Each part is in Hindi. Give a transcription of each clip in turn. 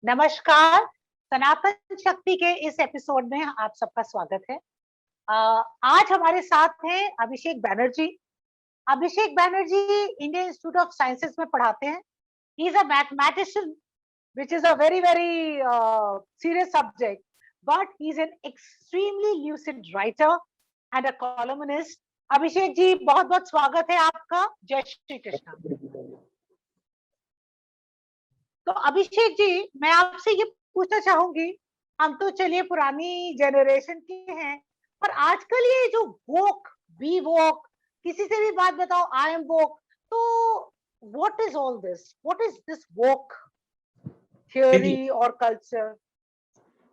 नमस्कार। सनातन शक्ति के इस एपिसोड में आप सबका स्वागत है। आज हमारे साथ हैं Abhishek Banerjee. Abhishek Banerjee Indian institute of sciences में पढ़ाते हैं। He is a mathematician which is a very serious subject, but he's an extremely lucid writer and a columnist. Abhishek ji, बहुत बहुत स्वागत है आपका। जय श्री कृष्ण। तो अभिषेक जी, मैं आपसे ये पूछना चाहूंगी, हम तो चलिए पुरानी जनरेशन के हैं, पर आजकल ये जो वोक, बी वोक, किसी से भी बात बताओ, आई एम वोक, तो what is all this? What is this woke theory और कल्चर?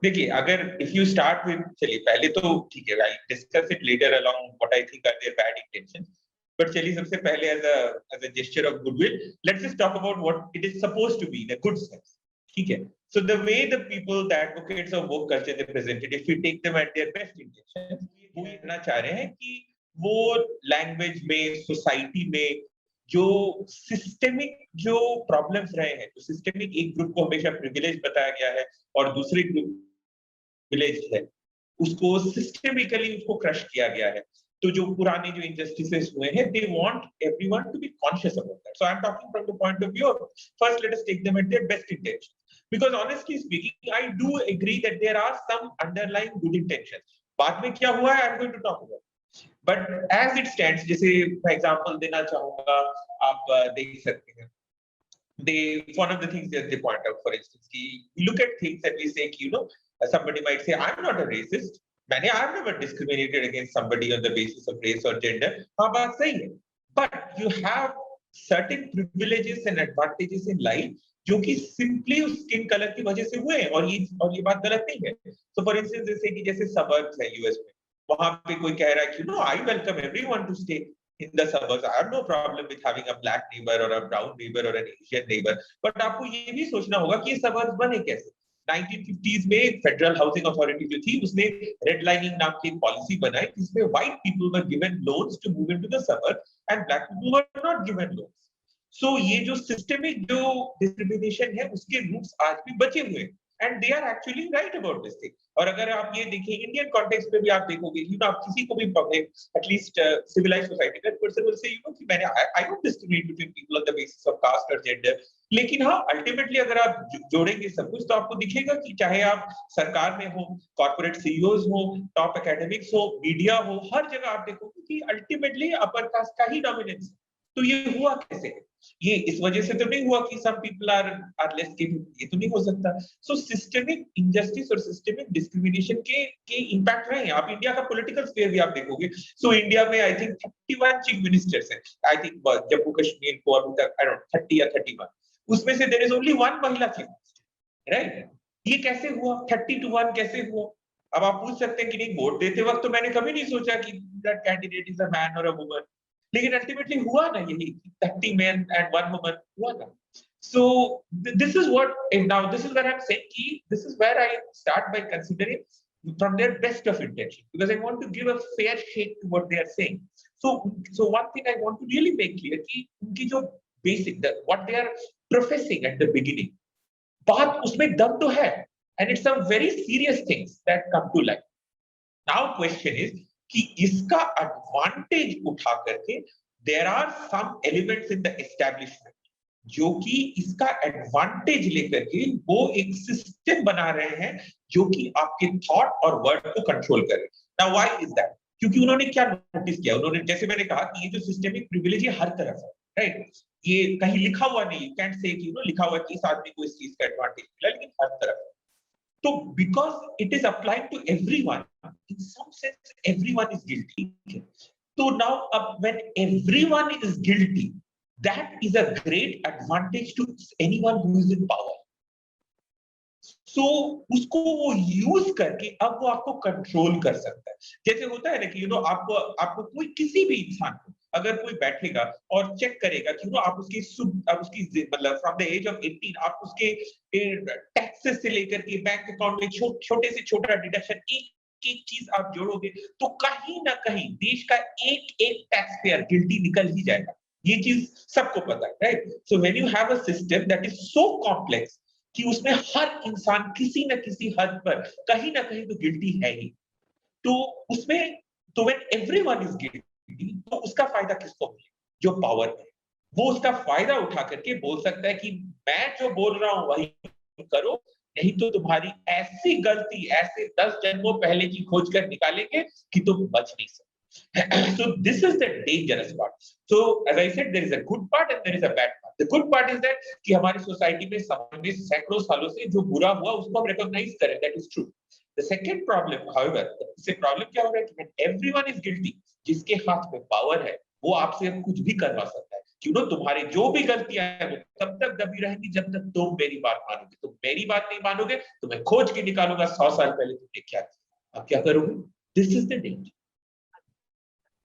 देखिए, अगर इफ यू स्टार्ट विद, चलिए पहले तो ठीक है, I discuss it later along what I think are their bad intentions, but चलिए सबसे पहले as a gesture of goodwill let's just talk about what it is supposed to be in a good sense. ठीक है, so the way the people the advocates of woke culture they presented, if we take them at their best intentions, वो ये कहना चाह रहे हैं कि वो लैंग्वेज में, सोसाइटी में जो सिस्टेमिक जो प्रॉब्लम्स रहे हैं, जो सिस्टेमिक, एक ग्रुप को हमेशा प्रिविलेज बताया गया है और दूसरे ग्रुप विलेज है, उसको सिस्टेमिकली उसको क्रश किया गया है। तो जो पुराने जो इनजस्टिसेस हुए हैं, they want everyone to be conscious about that. So I am talking from the point of view of, first let us take them at their best intentions, because honestly speaking I do agree that there are some underlying good intentions. बाद में क्या हुआ है, I am going to talk about, but as it stands, जैसे फॉर एग्जांपल देना चाहूंगा, आप देख सकते हैं, one of the things that they point out, for instance, we look at things that we say, somebody might say, I'm not a racist. I've never discriminated against somebody on the basis of race or gender. हाँ, बात सही है, but you have certain privileges and advantages in life जो कि simply उस skin color की वजह से हुए हैं, और ये बात गलत नहीं है। So for instance, जैसे suburbs है US में, वहां पे कोई कह रहा है कि I welcome everyone to stay in the suburbs. I have no problem with having a black neighbor or a brown neighbor or an Asian neighbor. But आपको ये भी सोचना होगा कि ये suburbs बने कैसे। 1950s में फेडरल हाउसिंग अथॉरिटी जो थी, उसने रेड लाइनिंग नाम की एक पॉलिसी बनाई, जिसमें white people were given loans to move into the suburbs and black people were not given loans. So ये जो सिस्टेमिक जो डिस्क्रिमिनेशन है, उसके रूट्स आज भी बचे हुए हैं, and they are actually right about this thing. और अगर आप ये देखिए इंडियन कॉन्टेक्स्ट में भी आप देखोगे, आप किसी को भी एटलीस्ट सिविलाइज्ड सोसाइटी का पर्सन विल से कि मैंने I don't discriminate between people on the basis of caste और जेंडर। लेकिन हाँ, अल्टीमेटली अगर आप जोड़ेंगे सब कुछ, तो आपको दिखेगा कि चाहे आप सरकार में हो, कॉर्पोरेट सीईओज हो, टॉप एकेडमिक्स हो, मीडिया हो, हर जगह आप देखोगे कि अल्टीमेटली अपर कास्ट का ही डोमिनेंस है। तो ये हुआ कैसे है? ये इस वजह से तो नहीं हुआ कि some people are less capable, ये तो नहीं हो सकता। सो सिस्टेमिक इनजस्टिस और सिस्टेमिक डिस्क्रिमिनेशन के इंपैक्ट रहे हैं। आप इंडिया का पॉलिटिकल स्फीयर भी आप देखोगे, सो इंडिया में आई थिंक 31 चीफ मिनिस्टर्स हैं। आई थिंक जम्मू कश्मीर को अभी तक आई डोंट 30 या 31, उसमें से देयर इज ओनली वन महिला चीफ मिनिस्टर, राइट? ये कैसे हुआ? 30 to 1 कैसे हुआ? अब आप पूछ सकते हैं कि नहीं, वोट देते वक्त तो मैंने कभी नहीं सोचा कि that candidate is a man और अ वुमन, लेकिन अल्टीमेटली हुआ ना, यही 30 men and 1 woman हुआ ना। So this is what, and now this is where I'm saying कि this is where I start by considering from their best of intention, because I want to give a fair shake to what they are saying. So one thing I want to really make clear कि उनकी जो basic, what they are professing at the beginning, बात उसमें दम तो है, and it's some very serious things that come to light. Now question is कि इसका एडवांटेज उठा करके there are some elements in the establishment जो कि इसका एडवांटेज लेकर के वो एक सिस्टम बना रहे हैं जो कि आपके थॉट और वर्ड को कंट्रोल करे। Now why is that? क्योंकि उन्होंने क्या नोटिस किया, उन्होंने, जैसे मैंने कहा कि ये जो सिस्टेमिक प्रिविलेज है हर तरफ है, राइट? ये कहीं लिखा हुआ नहीं, यू कैंट से कि लिखा हुआ कि इस आदमी को इस चीज का एडवांटेज मिला, लेकिन हर तरफ है। So because it is applied to everyone, in some sense everyone is guilty. So now when everyone is guilty, that is a great advantage to anyone who is in power. So उसको वो यूज करके अब वो आपको कंट्रोल कर सकता है। जैसे होता है ना कि आपको कोई किसी भी इंसान को अगर कोई बैठेगा और चेक करेगा कि आप उसकी मतलब फ्रॉम द एज ऑफ 18 आप उसके टैक्सेस से लेकर के बैंक अकाउंट में छोटे से छोटा डिडक्शन एक चीज आप जोड़ोगे तो कहीं ना कहीं देश का एक टैक्स पेयर गिल्टी निकल ही जाएगा। ये चीज सबको पता है, right? So when you have a system that is so complex कि उसमें हर इंसान किसी न किसी हद पर कहीं ना कहीं तो गिल्टी है ही। तो उसमें तो व्हेन एवरीवन इज गिल्टी तो उसका फायदा किसको मिले? जो पावर है वो उसका फायदा उठा करके बोल सकता है कि मैं जो बोल रहा हूं वही करो, नहीं तो तुम्हारी ऐसी गलती ऐसे 10 जन्मों पहले की खोज कर निकालेंगे कि तुम बच नहीं सकते। So this is the dangerous part. So as I said, there is a good part and there is a bad part. The good part is that कि हमारी सोसाइटी में समाज में सैकड़ों सालों से जो बुरा हुआ उसको हम रिकॉग्नाइज करें, that is true. The second problem, however, इससे प्रॉब्लम क्या हो रहा है कि when everyone is guilty, जिसके हाथ में पावर है वो आपसे कुछ भी करवा सकता है। क्यों ना तुम्हारी जो भी गलतियां हैं वो तब तक दबी रहेंगी जब तक तुम मेरी बात मानोगे। तुम मेरी बात नहीं मानोगे तो मैं खोज के निकालूंगा 100 साल पहले तुमने क्या किया। अब क्या करोगे? This is the danger.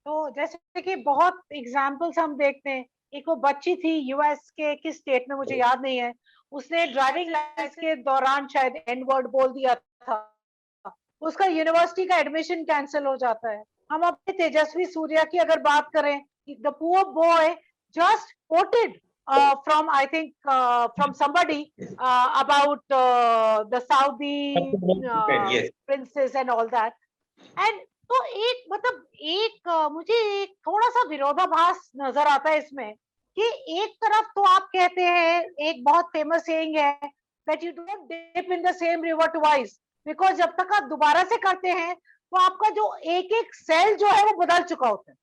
तो जैसे कि बहुत एग्जाम्पल्स हम देखते हैं, एक वो बच्ची थी यूएस के किस स्टेट में मुझे याद नहीं है, उसने ड्राइविंग लाइसेंस के दौरान शायद एन वर्ड बोल दिया था, उसका यूनिवर्सिटी का एडमिशन कैंसिल हो जाता है। हम अपने तेजस्वी सूर्या की अगर बात करें, the poor boy just coated from I think from somebody about the Saudi Yes. princess and all that, and तो एक मतलब एक मुझे एक थोड़ा सा विरोधाभास नजर आता है इसमें कि एक तरफ तो आप कहते हैं, एक बहुत फेमस सेइंग है that you don't dip in the same river twice, because जब तक आप दोबारा से करते हैं तो आपका जो एक एक सेल जो है वो बदल चुका होता है।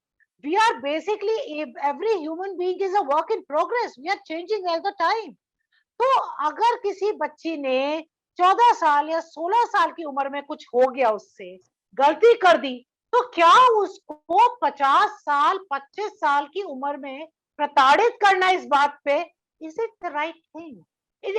We are basically every human being is a work in progress, we are changing all the time. तो अगर किसी बच्ची ने 14 साल या 16 साल की उम्र में कुछ हो गया, उससे गलती कर दी, तो क्या उसको 50 साल 25 साल की उम्र में प्रताड़ित करना इस बात पे, is it the right thing? It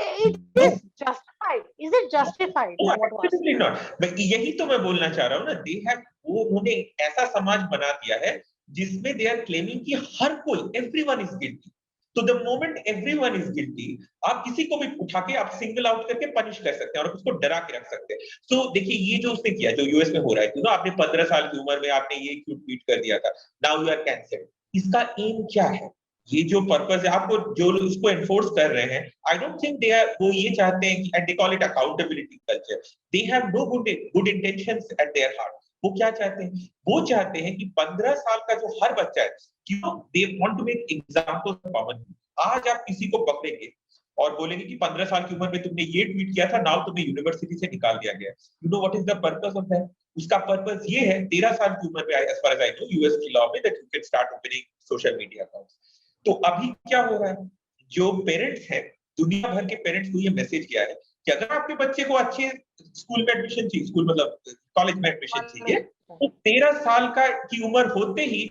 No. Is justified? Is it justified? No, I want to absolutely not. यही तो मैं बोलना चाह रहा हूँ ना, दे हैव वो उन्होंने ऐसा समाज बना दिया है जिसमें दे आर क्लेमिंग कि हर कोई एवरीवन इज गिल्टी। तो the moment everyone is guilty, आप किसी को भी उठा के आप सिंगल आउट करके पनिश कर सकते हैं और उसको डरा के रख सकते हैं। सो देखिए ये जो उसने किया, जो यूएस में हो रहा है, ना आपने 15 साल की उम्र में आपने ये क्यों ट्वीट कर दिया था, नाउ यू आर कैंसल्ड। इसका एम क्या है? ये जो पर्पस है आपको जो लोग इसको एनफोर्स कर रहे हैं, I don't think they are, वो ये चाहते हैं कि and they call it accountability culture, they have no good intentions at their heart. वो क्या चाहते हैं? वो चाहते हैं कि 15 साल का जो हर बच्चा है, क्यों they want to make examples of common. आज आप किसी को पकड़ेंगे और बोलेंगे कि 15 साल की उम्र में तुमने ये ट्वीट किया था, नाउ तुम्हें यूनिवर्सिटी से निकाल दिया गया। You know what is the purpose of that? उसका पर्पस ये है 13 साल की उम्र में, as far as I know US की लॉ में, that you can start opening social media accounts. तो अभी क्या हो रहा है, जो पेरेंट्स हैं, दुनिया भर के पेरेंट्स को ये मैसेज किया है कि अगर आपके बच्चे को अच्छे स्कूल में एडमिशन चाहिए, स्कूल मतलब कॉलेज में एडमिशन चाहिए, तो 13 साल का की उम्र होते ही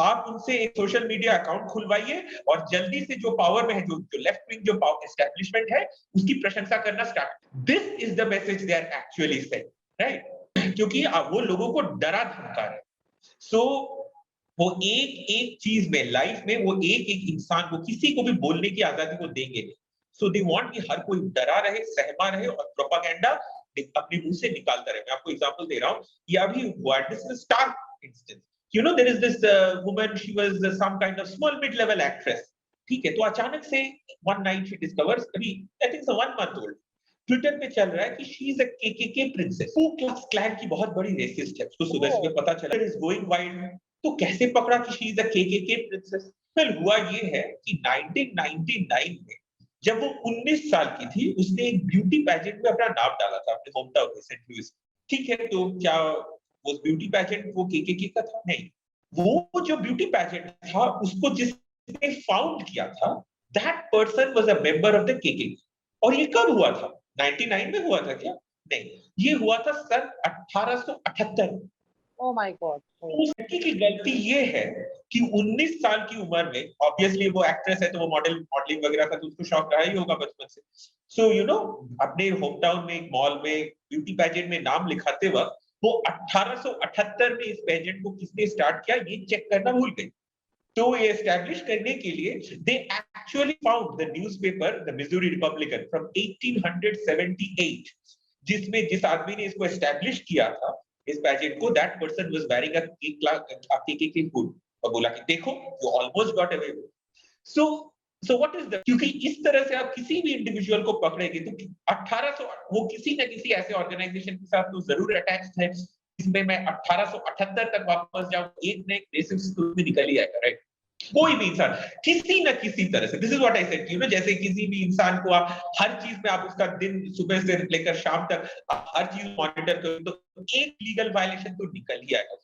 आप उनसे एक सोशल मीडिया अकाउंट खुलवाइए और जल्दी से जो पावर में है, जो लेफ्ट विंग जो पावर एस्टेब्लिशमेंट है, उसकी प्रशंसा करना start. This is the message they are actually saying, right? क्योंकि वो लोगों को डरा धमका रहे हैं। सो वो एक एक चीज में, लाइफ में, वो एक एक इंसान को, किसी को भी बोलने की आजादी को देंगे नहीं। सो दे वांट कि हर कोई डरा रहे, सहमा रहे और प्रोपागेंडा अपने मुंह से निकालता रहे। मैं आपको एग्जांपल दे रहा हूं, ये अभी हुआ, this is stark instance. You know there is this woman, she was some kind of small mid level actress, ठीक है? तो अचानक से वन नाइट शी डिस्कवर्स, अभी I think 1 month old, Twitter पे चल रहा है कि she is a KKK princess, Ku Klux Klan की बहुत बड़ी रेसिस्ट है। उसको सुबह सुबह पता चला, इज गोइंग वाइल्ड। तो कैसे पकड़ा कि she is a KKK princess? फिर हुआ ये है कि 1999 में जब वो 19 साल की थी, उसने एक ब्यूटी पैजेंट में अपना नाम डाला था अपने होम टाउन में, सेंट लुइस। ठीक है, तो क्या वो ब्यूटी पैजेंट वो केकेके का था? नहीं। वो जो ब्यूटी पैजेंट था, उसको जिसने फाउंड किया था, that person was a member of the KKK. और ये कब हुआ था? 99 में हुआ था क्या? नहीं, ये हुआ था सन 1878 में। Oh my God. उस लड़की की गलती ये है कि 19 साल की उम्र में, ऑब्वियसली वो एक्ट्रेस है तो वो मॉडलिंग वगैरह का तो उसको शौक रहा ही होगा बचपन से। सो यू नो अपने होम टाउन में एक मॉल में ब्यूटी पैजेंट में नाम लिखाते वक्त वो 1878 में इस पैजेंट को किसने स्टार्ट किया ये चेक करना भूल गई। तो ये एस्टैब्लिश करने के लिए they actually found the newspaper the Missouri Republican from 1878, जिसमें जिस आदमी ने इसको एस्टैब्लिश किया था इस पैजेंट को, that person was wearing a KKK hood, और बोला कि देखो you almost got away. So so what is the, क्योंकि इस तरह से आप किसी भी इंडिविजुअल को पकड़ेंगे तो 1800 वो किसी न किसी ऐसे ऑर्गेनाइजेशन के साथ तो जरूर अटैच्ड है जिसमें मैं 1878 तक वापस जाऊं, एक न एक बेसिक स्कूल में निकल ही आएगा, राइट? कोई भी इंसान किसी न किसी तरह से, this is what I said, you know, जैसे किसी भी इंसान को आप हर चीज में आप उसका दिन सुबह से लेकर शाम तक आप हर चीज मॉनिटर करें तो एक लीगल वायलेशन तो निकल ही आएगा।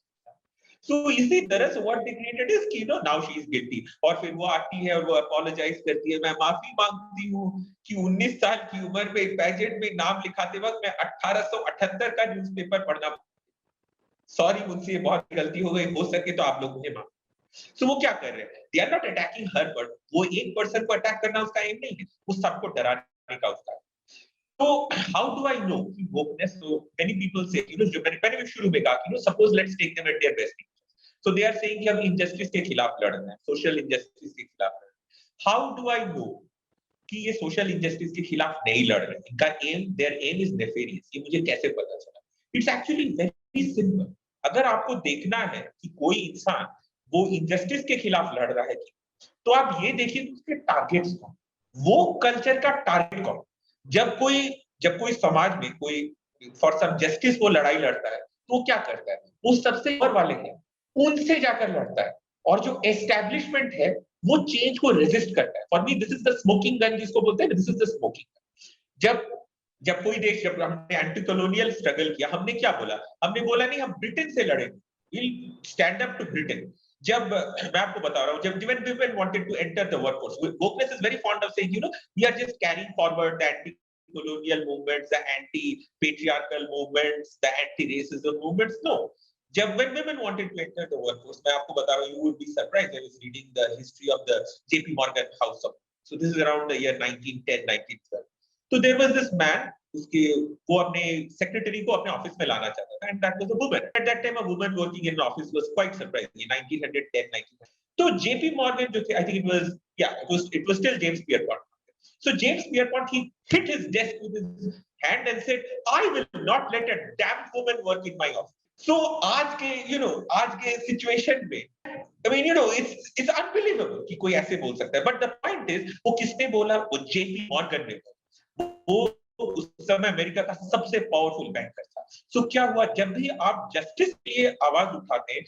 सो इसी तरह से व्हाट दे क्रिएटेड इज कि no now she is guilty, और फिर वो आती है और वो अपोलोजाइज करती है, मैं माफी मांगती हूँ कि 19 साल की उम्र में पैजेंट में नाम लिखाते वक्त मैं 1878 का न्यूज़पेपर पढ़ना, सॉरी मुझसे ये बहुत गलती हो गई, हो सके तो आप लोग मुझे माफ। सो वो क्या कर रहे हैं, they are not attacking her, but वो एक पर्सन को अटैक करना उसका एम नहीं है, वो सबको डराने का उसका। तो हाउ डू आई नो कि wokeness, so many people say, you know, जो मैंने शुरू में कहा कि, you know, suppose let's take them at their best, so they are saying कि हम injustice के खिलाफ लड़ रहे हैं, social injustice के खिलाफ लड़ रहे हैं। How do I know कि ये social injustice के खिलाफ नहीं लड़ रहे हैं, इनका aim, their aim is nefarious, ये मुझे कैसे पता चला? It's actually very simple। अगर आपको देखना है कि कोई इंसान वो injustice के खिलाफ लड़ रहा है तो आप ये देखिए उसके टारगेट्स कौन, वो कल्चर का टारगेट कौन। जब कोई समाज में कोई फॉर सम जस्टिस वो लड़ाई लड़ता है तो वो क्या करता है, वो सबसे ऊपर वाले हैं उनसे जाकर लड़ता है, और जो एस्टैब्लिशमेंट है वो चेंज को रेजिस्ट करता है। For me this is the smoking gun जिसको बोलते हैं, this is the smoking gun. जब कोई देश, जब हमने एंटी कॉलोनियल स्ट्रगल किया, हमने क्या बोला, हमने बोला नहीं हम ब्रिटेन से लड़ेंगे, will stand up to Britain. जब मैं आपको बता रहा हूं, जब when women wanted to enter the workforce, wokeness is very fond of saying, you know, we are just carrying forward the anti-colonial movements, the anti-patriarchal movements, the anti-racism movements. No, जब when women wanted to enter the workforce, मैं आपको बता रहा हूं, you would be surprised. I was reading the history of the JP Morgan house of, so this is around the year 1910, 1912. So there was this man, उसके वो अपने सेक्रेटरी को अपने ऑफिस में लाना चाहता था, and that was a woman. At that time a woman working in office was quite surprising, 1910, 1910। तो जेपी मॉर्गन जो थे, I think it was still James Pierpont. So James Pierpont, he hit his desk with his hand and said, I will not let a damn woman work in my office. So आज के सिचुएशन में, I mean, you know, it's unbelievable कि कोई ऐसे बोल सकता है। But the point is, वो किसने बोला? वो जेपी मॉर्गन ने बोला। वो उस समय अमेरिका का सबसे पावरफुल बैंकर था। सो क्या हुआ, जब भी आप जस्टिस के लिए आवाज उठाते हैं,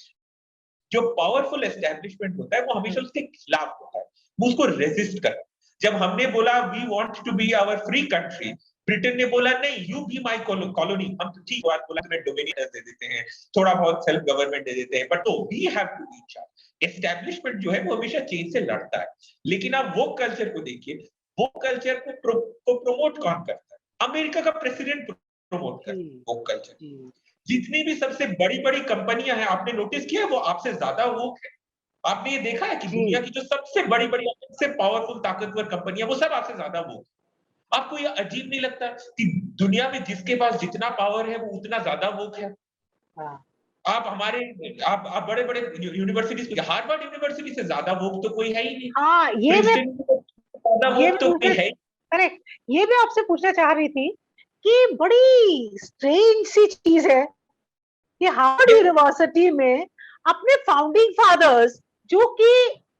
जो पावरफुल एस्टैब्लिशमेंट होता है वो हमेशा उसके खिलाफ होता है, वो उसको रेजिस्ट करता है। जब हमने बोला we want to be our free country, Britain ने बोला नहीं, यू बी माय कॉलोनी। हम तो ठीक बात बोला, तुम्हें डोमिनियन दे देते हैं, थोड़ा बहुत सेल्फ गवर्नमेंट दे देते हैं, but no, we have to be in charge. Establishment जो है वो हमेशा चेंज से लड़ता है। लेकिन आप वो कल्चर को देखिए, वो कल्चर को प्रमोट कौन करता है? अमेरिका का प्रेसिडेंट प्रमोट करता है वो कल्चर। जितनी भी सबसे बड़ी-बड़ी कंपनियां हैं, आपने नोटिस किया है वो आपसे ज्यादा वोक है। आपने ये देखा है कि दुनिया की जो सबसे बड़ी-बड़ी, सबसे पावरफुल, ताकतवर कंपनियां, वो सब आपसे ज्यादा वोक। आपको ये अजीब नहीं लगता कि दुनिया में जिसके पास जितना पावर है वो उतना ज्यादा वोक है? आप बड़े-बड़े यूनिवर्सिटीज, हार्वर्ड यूनिवर्सिटी से ज्यादा वोक तो कोई है ही नहीं। हाँ, ये मैं आपसे पूछना चाह रही थी कि बड़ी स्ट्रेंज सी चीज है कि हार्वर्ड यूनिवर्सिटी में अपने फाउंडिंग फादर्स जो कि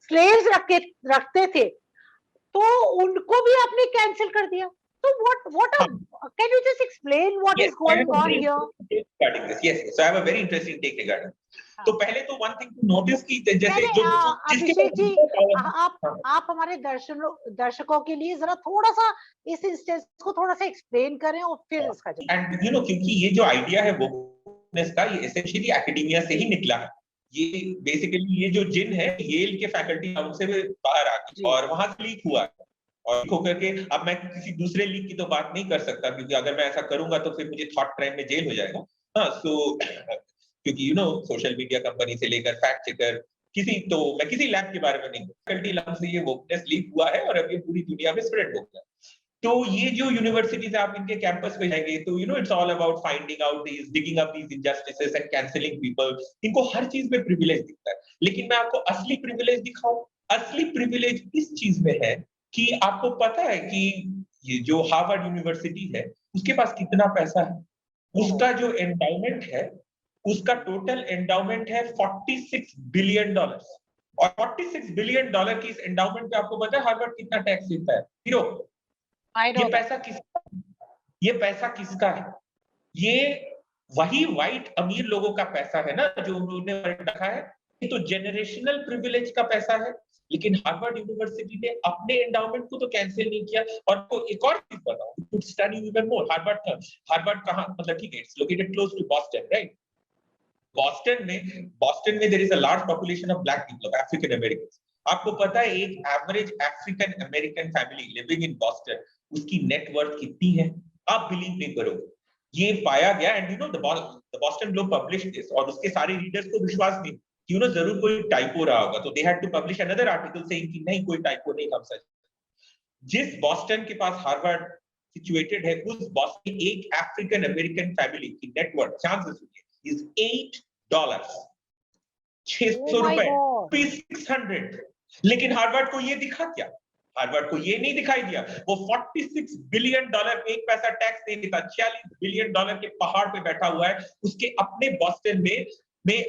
स्लेव्स रखते थे, तो उनको भी आपने कैंसिल कर दिया। तो can you just explain what is going on here? Yes, so I have a very interesting take regarding. तो पहले तो one thing to notice कि जैसे जो अभिषेक जी, आप हमारे दर्शकों के लिए जरा थोड़ा सा इस इंस्टेंस को थोड़ा सा एक्सप्लेन करें और फिर इसका जवाब। एंड यू नो, क्योंकि ये जो आइडिया है वोकनेस का, ये एसेंशियली एकेडेमिया से ही निकला है। ये बेसिकली ये जो जिन है येल के फैकल्टी हाउस से बाहर आ गई और वहां से लीक हुआ, और लीक होकर के, अब मैं किसी दूसरे लीक की तो बात नहीं कर सकता क्योंकि अगर मैं ऐसा करूंगा तो फिर मुझे थॉट क्राइम में जेल हो जाएगा। हाँ, सो क्योंकि you know social media company से लेकर फैक्ट चेकर मैं किसी लैब के बारे में नहीं, फैकल्टी लैब से ये वोकनेस लीक हुआ है और अब ये पूरी दुनिया में स्प्रेड हो गया। तो ये जो यूनिवर्सिटीज आप इनके कैंपस पे जाएंगे तो you know it's all about finding out these, digging up these injustices and cancelling people. इनको हर चीज में प्रिविलेज दिखता है, लेकिन मैं आपको असली प्रिविलेज दिखाऊं। असली प्रिविलेज इस चीज में है कि आपको पता है कि ये जो हार्वर्ड यूनिवर्सिटी है उसके पास कितना पैसा है। उसका जो एंडाउमेंट है, उसका टोटल एंडाउमेंट है $46 बिलियन। और $46 बिलियन की इस एंडाउमेंट पे आपको पता है हार्वर्ड कितना टैक्स देता है? 0। ये पैसा किसका है? ये वही व्हाइट अमीर लोगों का पैसा है ना, जो उन्होंने रखा है। ये तो जनरेशनल प्रिविलेज का पैसा है। लेकिन हार्वर्ड यूनिवर्सिटी ने अपने एंडाउमेंट को तो कैंसिल नहीं किया। और को एक और चीज बताऊं, स्टडी इवन मोर, हार्वर्ड कहां, मतलब ठीक है, it's located close to Boston, right? Boston में there is a large population of black people, of African American. आपको पता है एक average African American family living in Boston, उसकी नेटवर्थ कितनी है? आप बिलीव नहीं करोगे। ये पाया गया, and you know the Boston Globe published this, और उसके सारे रीडर्स को विश्वास नहीं कि जरूर कोई टाइपो रहा होगा, तो they had to publish another article saying कि नहीं, कोई टाइपो नहीं, हम सच। जिस बॉस्टन के पास हार्वर्ड सिचुएटेड है, उस बॉस्टन एक अफ्रीकन अमेरिकन फैमिली की नेटवर्थ, चांसेस इज $8, ₹600, 600। लेकिन हार्वर्ड को ये दिखा क्या? हार्वर्ड को ये नहीं दिखाई दिया। वो $46 बिलियन एक पैसा टैक्स नहीं देता, $46 बिलियन के पहाड़ पे बैठा हुआ है, उसके अपने बॉस्टन में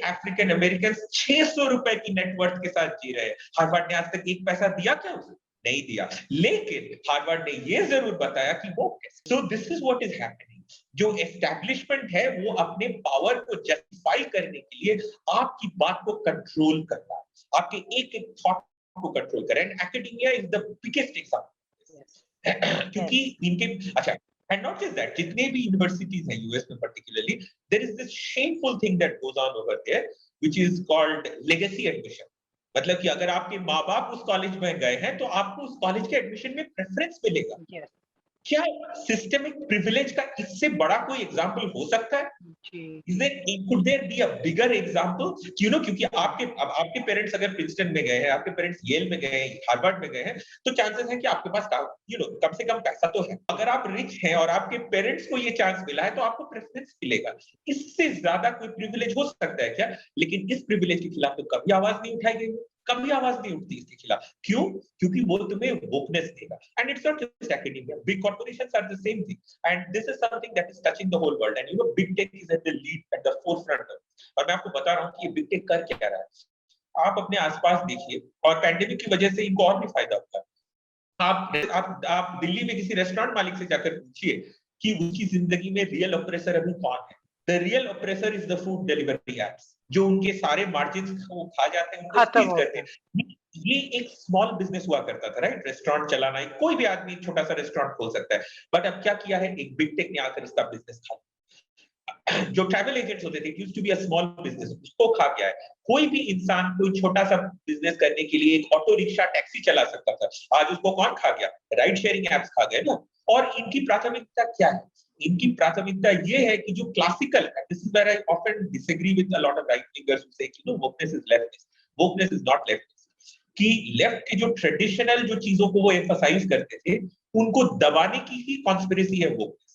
अफ्रीकन अमेरिकन ₹600 की नेटवर्थ के साथ जी रहे हैं। हार्वर्ड ने आज तक एक पैसा दिया क्या उसे? नहीं दिया। लेकिन हार्वर्ड ने ये जरूर बताया कि वो, so this is what is happening. जो एस्टैब्लिशमेंट है वो अपने पावर को जस्टिफाई करने के लिए आपकी बात को कंट्रोल करता है, आपके एक एक थॉट को कंट्रोल करे। And academia is the biggest example. क्योंकि इनके, अच्छा, एंड नॉट जस्ट दैट, जितने भी यूनिवर्सिटीज हैं यूएस में particularly, there is this shameful thing that goes on over there which is called legacy admission. मतलब कि अगर आपके माँ बाप उस कॉलेज में गए हैं तो आपको उस कॉलेज के एडमिशन में प्रेफरेंस मिलेगा। yes. क्या सिस्टमिक प्रिविलेज का इससे बड़ा कोई एग्जांपल हो सकता है? Could there be a bigger example? क्योंकि आपके पेरेंट्स अगर प्रिंसटन में गए हैं, आपके पेरेंट्स येल में गए हैं, हार्वर्ड में गए हैं, तो चांसेस है कि आपके पास कम से कम पैसा तो है। अगर आप रिच हैं और आपके पेरेंट्स को ये चांस मिला है तो आपको प्रेफरेंस मिलेगा। इससे ज्यादा कोई प्रिविलेज हो सकता है क्या? लेकिन इस प्रिविलेज के खिलाफ तो कभी आवाज नहीं उठाई गई, कभी आवाज नहीं उठती इसके खिलाफ। क्यों? क्योंकि वो तुम्हें वोकनेस देगा। And it's not just academia, big corporations are the same thing, and this is something that is touching the whole world. And big tech is at the lead, at the forefront. और मैं आपको बता रहा हूं कि ये बिग टेक कर क्या रहा है। आप अपने आसपास देखिए, और पैंडेमिक की वजह से इनको और भी फायदा होता है। आप दिल्ली में किसी रेस्टोरेंट मालिक से जाकर पूछिए कि उसकी जिंदगी में रियल ऑपरेसर अभी कौन है। The real oppressor is the food delivery apps, जो उनके सारे मार्जिन वो खा जाते हैं, उनको स्क्वीज करते हैं। ये एक स्मॉल बिजनेस हुआ करता था, राइट? रेस्टोरेंट चलाना, कोई भी आदमी छोटा सा रेस्टोरेंट खोल सकता है। बट अब क्या किया है, एक बिग टेक ने आकर इसका बिजनेस खा। जो ट्रैवल एजेंट्स होते थे, used to be a small business, उसको खा गया है। कोई भी इंसान कोई छोटा सा बिजनेस करने के लिए एक ऑटो रिक्शा, टैक्सी चला सकता था, आज उसको कौन खा गया? राइड शेयरिंग एप्स खा गए ना। और इनकी प्राथमिकता क्या है? इनकी प्राथमिकता ये है कि जो classical, this is where I often disagree with a lot of right wingers who say कि wokeness is leftist. Wokeness is not leftist. कि लेफ्ट के जो ट्रेडिशनल जो चीजों को वो एम्फसाइज करते थे, उनको दबाने की ही कॉन्स्पिरेसी है wokeness.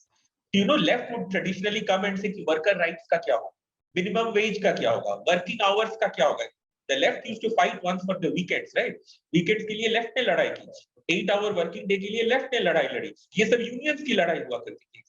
Left would traditionally come and से कि वर्कर राइट्स का क्या होगा, मिनिमम वेज का क्या होगा, वर्किंग आवर्स का क्या होगा। The left used to fight once for the weekends, right? Weekends के लिए लेफ्ट ने लड़ाई की, 8 आवर वर्किंग डे के लिए लेफ्ट ने लड़ाई लड़ी। ये सब यूनियंस की लड़ाई हुआ करती थी।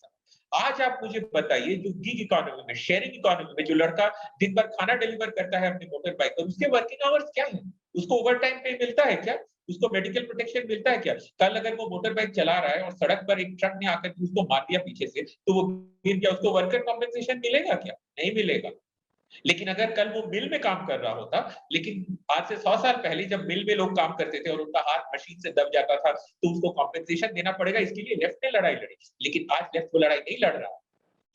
आज आप मुझे बताइए, जो गिग इकोनॉमी में, शेयरिंग इकोनॉमी में, जो लड़का दिन भर खाना डिलीवर करता है अपने मोटर बाइक पर, उसके वर्किंग आवर्स क्या है? उसको ओवर टाइम पे मिलता है क्या? उसको मेडिकल प्रोटेक्शन मिलता है क्या? कल अगर वो मोटर बाइक चला रहा है और सड़क पर एक ट्रक ने आकर उसको मार दिया पीछे से, तो वो गिर गया, उसको वर्कर कॉम्पेंसेशन मिलेगा क्या? नहीं मिलेगा। लेकिन अगर कल वो मिल में काम कर रहा होता, लेकिन आज से 100 साल पहले जब मिल में लोग काम करते थे और उनका हाथ मशीन से दब जाता था, तो उसको कॉम्पेंसेशन देना पड़ेगा। इसके लिए लेफ्ट ने लड़ाई लड़ी। लेकिन आज लेफ्ट वो लड़ाई नहीं लड़ रहा,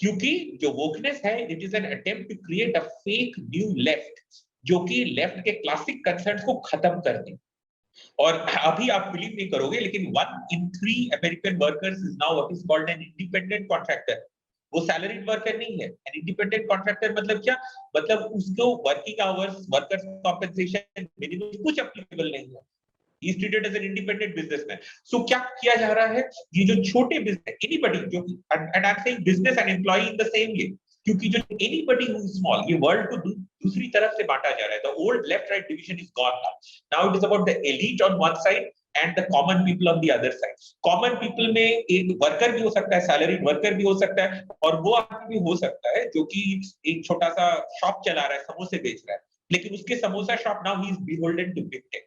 क्योंकि जो वोकनेस है, it is an attempt to create a fake new left, जो कि लेफ्ट के क्लासिक कंसर्न्स को खत्म कर दे। और अभी आप बिलीव नहीं करोगे, लेकिन 1 in 3 American workers is now what is called an independent contractor. वो सैलरीड वर्कर नहीं है। एन इंडिपेंडेंट कॉन्ट्रैक्टर मतलब क्या? मतलब उसको working hours, workers compensation, minimum कुछ एप्लीकेबल नहीं है। He is treated as an independent businessman. So क्या किया जा रहा है? ये जो छोटे बिजनेस, anybody जो, and I'm saying business and employee in the same way, क्योंकि जो anybody who is small, ये वर्ल्ड को दूसरी तरफ से बांटा जा रहा है। The old left-right division is gone now. Now it is about the elite on one side and the common people on the other side. Common people में एक वर्कर भी हो सकता है, सैलरीड वर्कर भी हो सकता है, और वो आदमी भी हो सकता है जो कि एक छोटा सा शॉप चला रहा है, समोसे बेच रहा है। लेकिन उसके samosa shop now he is beholden to big tech।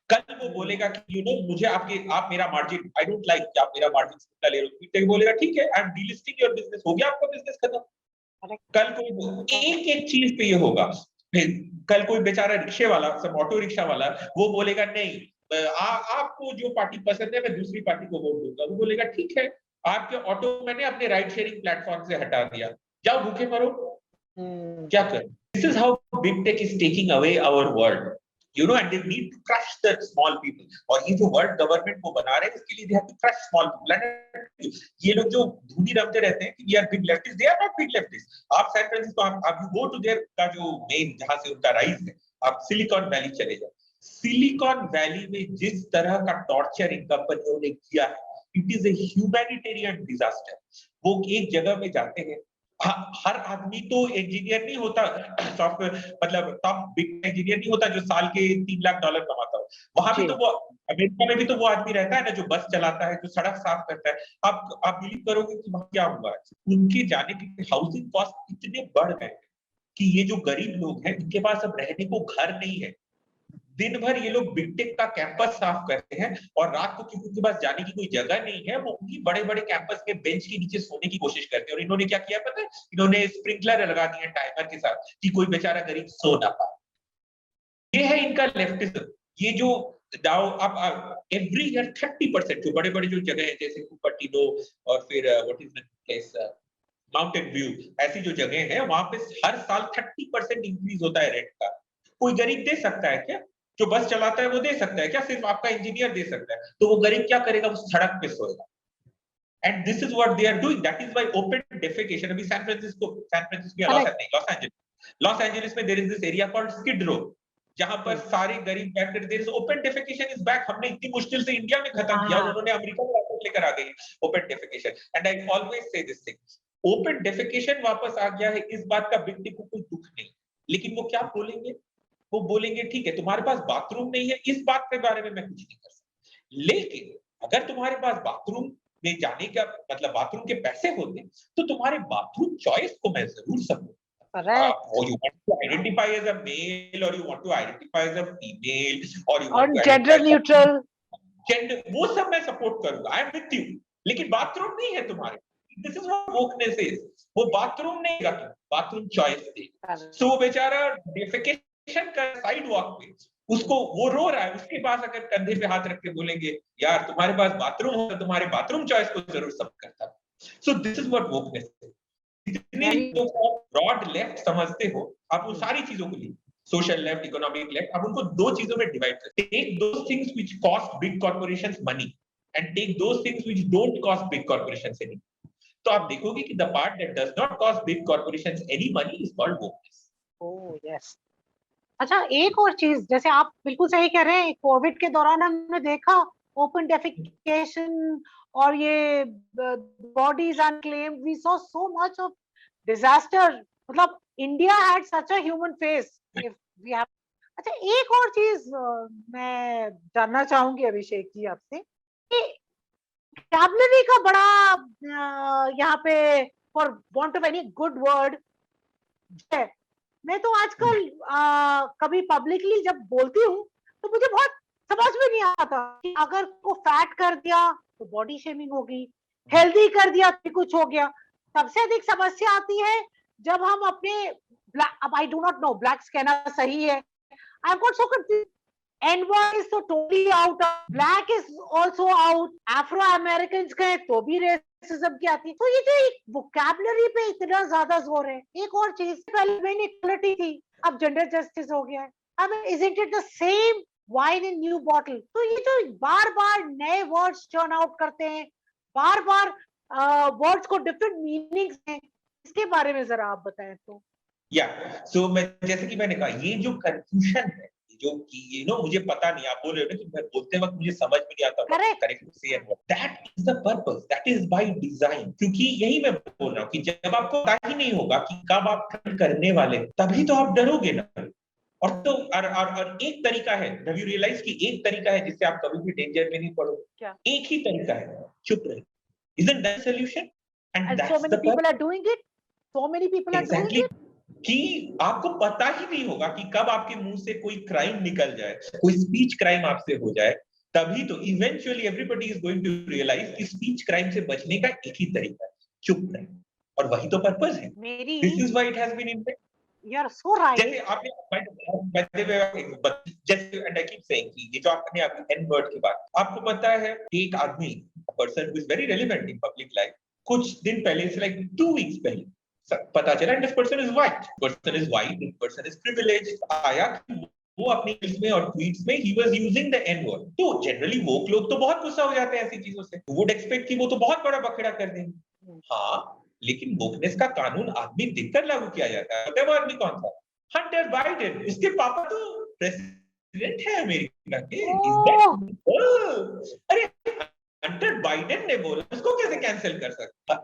कल वो बोलेगा कि मुझे आप मेरा मार्जिन, आई डोंट लाइक कि आप मेरा मार्जिन कितना ले रहे हो, बिग टेक बोलेगा ठीक है, I M delisting your business, हो गया आपका बिजनेस खत्म। कल कोई एक चीज पे ये होगा, कल कोई बेचारा रिक्शे वाला, सब ऑटो रिक्शा वाला, वो बोलेगा नहीं, आपको जो पार्टी पसंद है मैं दूसरी पार्टी को वोट दूंगा। वो बोलेगा ठीक है, आपके ऑटो मैंने अपने राइड शेयरिंग प्लेटफॉर्म से हटा दिया, जाओ भूखे मरो, क्या कर। This is how big tech is taking away our world, and they need to crush the small people। और ये जो वर्ल्ड गवर्नमेंट को बना रहे हैं, इसके लिए they have to crush small people। ये लोग जो धूनी रमते रहते हैं कि we are big leftists, they are not big leftists। आप सैन फ्रांसिस्को, आप you go to their का जो मेन जहां से उनका राइज है, आप सिलिकॉन वैली चले जाओ। सिलिकॉन वैली में जिस तरह का टॉर्चर इन कंपनियों ने किया है, it is a humanitarian disaster. वो एक जगह में जाते हैं, हर आदमी तो इंजीनियर नहीं होता, सॉफ्टवेयर मतलब टॉप बिग इंजीनियर नहीं होता जो साल के $3 लाख कमाता हो। वहां भी तो वो, अमेरिका में भी तो वो आदमी रहता है ना जो बस चलाता है, जो सड़क साफ करता है। आप बिलीव करोगे कि वहां क्या हुआ, उनके जाने के हाउसिंग कॉस्ट इतने बढ़ गए कि ये जो गरीब लोग हैं, इनके पास अब रहने को घर नहीं है। दिन भर ये लोग बिग टेक का कैंपस साफ करते हैं, और रात को क्योंकि उनके पास जाने की कोई जगह नहीं है, वो उन्हीं बड़े बड़े कैंपस के बेंच के नीचे सोने की कोशिश करते हैं। और इन्होंने क्या किया पता है, इन्होंने स्प्रिंकलर लगा दिए टाइमर के साथ कि कोई बेचारा गरीब सो ना पाए। ये है इनका लेफ्टिज्म। ये जो दाव आप एवरी ईयर 30%, जो बड़े बड़े जो जगह है जैसे कुपर्टिनो और फिर what is the place mountain view, ऐसी जो जगह है वहां पे हर साल 30% इंक्रीज होता है रेंट का। कोई गरीब दे सकता है क्या? जो बस चलाता है वो दे सकता है क्या? सिर्फ आपका इंजीनियर दे सकता है। तो वो गरीब क्या करेगा, वो सड़क पे सोएगा। And this is what they are doing, that is why open defecation. अभी सैन फ्रांसिस्को लॉस एंजलिस में there is this area called Skid Row, जहां पर सारे गरीब बैठकर, there is open defecation is back. हमने इतनी मुश्किल से इंडिया में खत्म किया, उन्होंने अमेरिका में वापस लेकर आ गई open defecation. And I always say this thing, open defecation वापस आ गया है, इस बात का बिग टेक को कोई दुख नहीं। लेकिन वो क्या बोलेंगे, वो बोलेंगे ठीक है तुम्हारे पास बाथरूम नहीं है, इस बात के बारे में मैं कुछ नहीं कर सकता, लेकिन अगर तुम्हारे पास बाथरूम में जाने का मतलब बाथरूम के पैसे होते तो तुम्हारे बाथरूम चॉइस को मैं जरूर समझूं। Or you want to identify as a male, or you want to identify as a female, or you want to gender neutral, वो सब मैं सपोर्ट करूंगा, आई एम विद यू। लेकिन बाथरूम नहीं है तुम्हारे, this is what wokeness is. वो बाथरूम नहीं गा, बाथरूम चॉइस देगा। सो बेचारा डेफिकेशन का साइड वॉक पे उसको वो रो रहा है, उसके पास अगर कंधे पे हाथ रख के बोलेंगे यार तुम्हारे पास बाथरूम हो, तुम्हारे बाथरूम चॉइस को जरूर सब करता। So this is what wokeness is. जितने लोग ब्रॉड लेफ्ट समझते हो, आप उन सारी चीजों को लीजिए, सोशल लेफ्ट, इकोनॉमिक लेफ्ट, आप उनको दो चीजों में डिवाइड करते हैं। Take those things which cost big corporations money and take those things which don't cost big corporations any. तो आप देखोगे कि the part that does not cost big corporations any money is called wokeness. Oh yes. अच्छा, एक और चीज, जैसे आप बिल्कुल सही कह रहे हैं, कोविड के दौरान हमने देखा ओपन डेफिकेशन और ये bodies unclaimed, we saw so much of disaster. मतलब India had such a human face if we have. अच्छा, एक और चीज मैं जानना चाहूंगी अभिषेक जी आपसे कि वोकैबुलरी का बड़ा यहाँ पे, for want of any good word, मैं तो आजकल कभी पब्लिकली जब बोलती हूँ तो मुझे बहुत समझ में नहीं आता कि अगर को फैट कर दिया तो बॉडी शेमिंग होगी, हेल्दी कर दिया तो कुछ हो गया। सबसे अधिक समस्या आती है जब हम अपने, अब I do not know blacks कहना सही है, I M got so confused. N-word is so totally out, black is also out, Afro Americans कहे तो भी रेसिज्म की आती है। तो ये जो एक वोकैबुलरी पे इतना ज्यादा जोर है। एक और चीज, पहले मेन इक्वालिटी थी, अब जेंडर जस्टिस हो गया है। I mean, isn't it the same wine in new bottle? तो ये जो बार बार नए वर्ड्स टर्न आउट करते हैं, बार बार वर्ड्स को डिफरेंट मीनिंग्स हैं, इसके बारे में जरा आप बताएं तो। या सो मैं जैसे कि मैंने कहा, ये जो कंफ्यूजन है, जो कि मुझे पता नहीं, आप बोल रहे हो ना कि मैं बोलते वक्त मुझे समझ में नहीं आता करेक्ट से, that is the purpose, that is by design. क्योंकि यही मैं बोल रहा हूँ कि जब आपको पता ही नहीं होगा कि कब आप करने वाले, तभी तो आप डरोगे ना। और तो और एक तरीका है, जब यू रियलाइज कि एक तरीका है जिससे आप कभी भी डेंजर में नहीं पड़ोगे, एक ही तरीका है, चुप रहे। Isn't that the solution? And so many people are doing it. So many people are doing it. कि आपको पता ही नहीं होगा कि कब आपके मुंह से कोई क्राइम निकल जाए, कोई स्पीच क्राइम आपसे हो जाए, तभी तो eventually everybody is going to realize कि स्पीच क्राइम से बचने का एक ही तरीका है, चुप रहे, और वही तो पर्पस है। मेरी this is why it has been invented. You are so right. जैसे आपने by the way, जैसे एंड आई कीप सेइंग कि ये जो आपने अभी एन वर्ड की बात, आपको पता है एक आदमी, person who is very relevant in public life, कुछ दिन पहले, इट्स लाइक 2 वीक्स पहले पता चला this person is white, this person is privileged, आया कि वो अपनी रील्स में और ट्वीट्स में ही was using the N word. तो जनरली वोक लोग तो बहुत गुस्सा हो जाते हैं ऐसी चीजों से, वुड एक्सपेक्ट कि वो तो बहुत बड़ा बखेड़ा कर देंगे। हाँ, लेकिन वोकनेस का कानून आदमी देखकर लागू किया जाता है। वो आदमी कौन था? Hunter Biden. उसके पापा तो प्रेसिडेंट है अमेरिका के। Is that- अरे हंटर बाइडेन ने बोला, उसको कैसे कैंसिल कर सकता?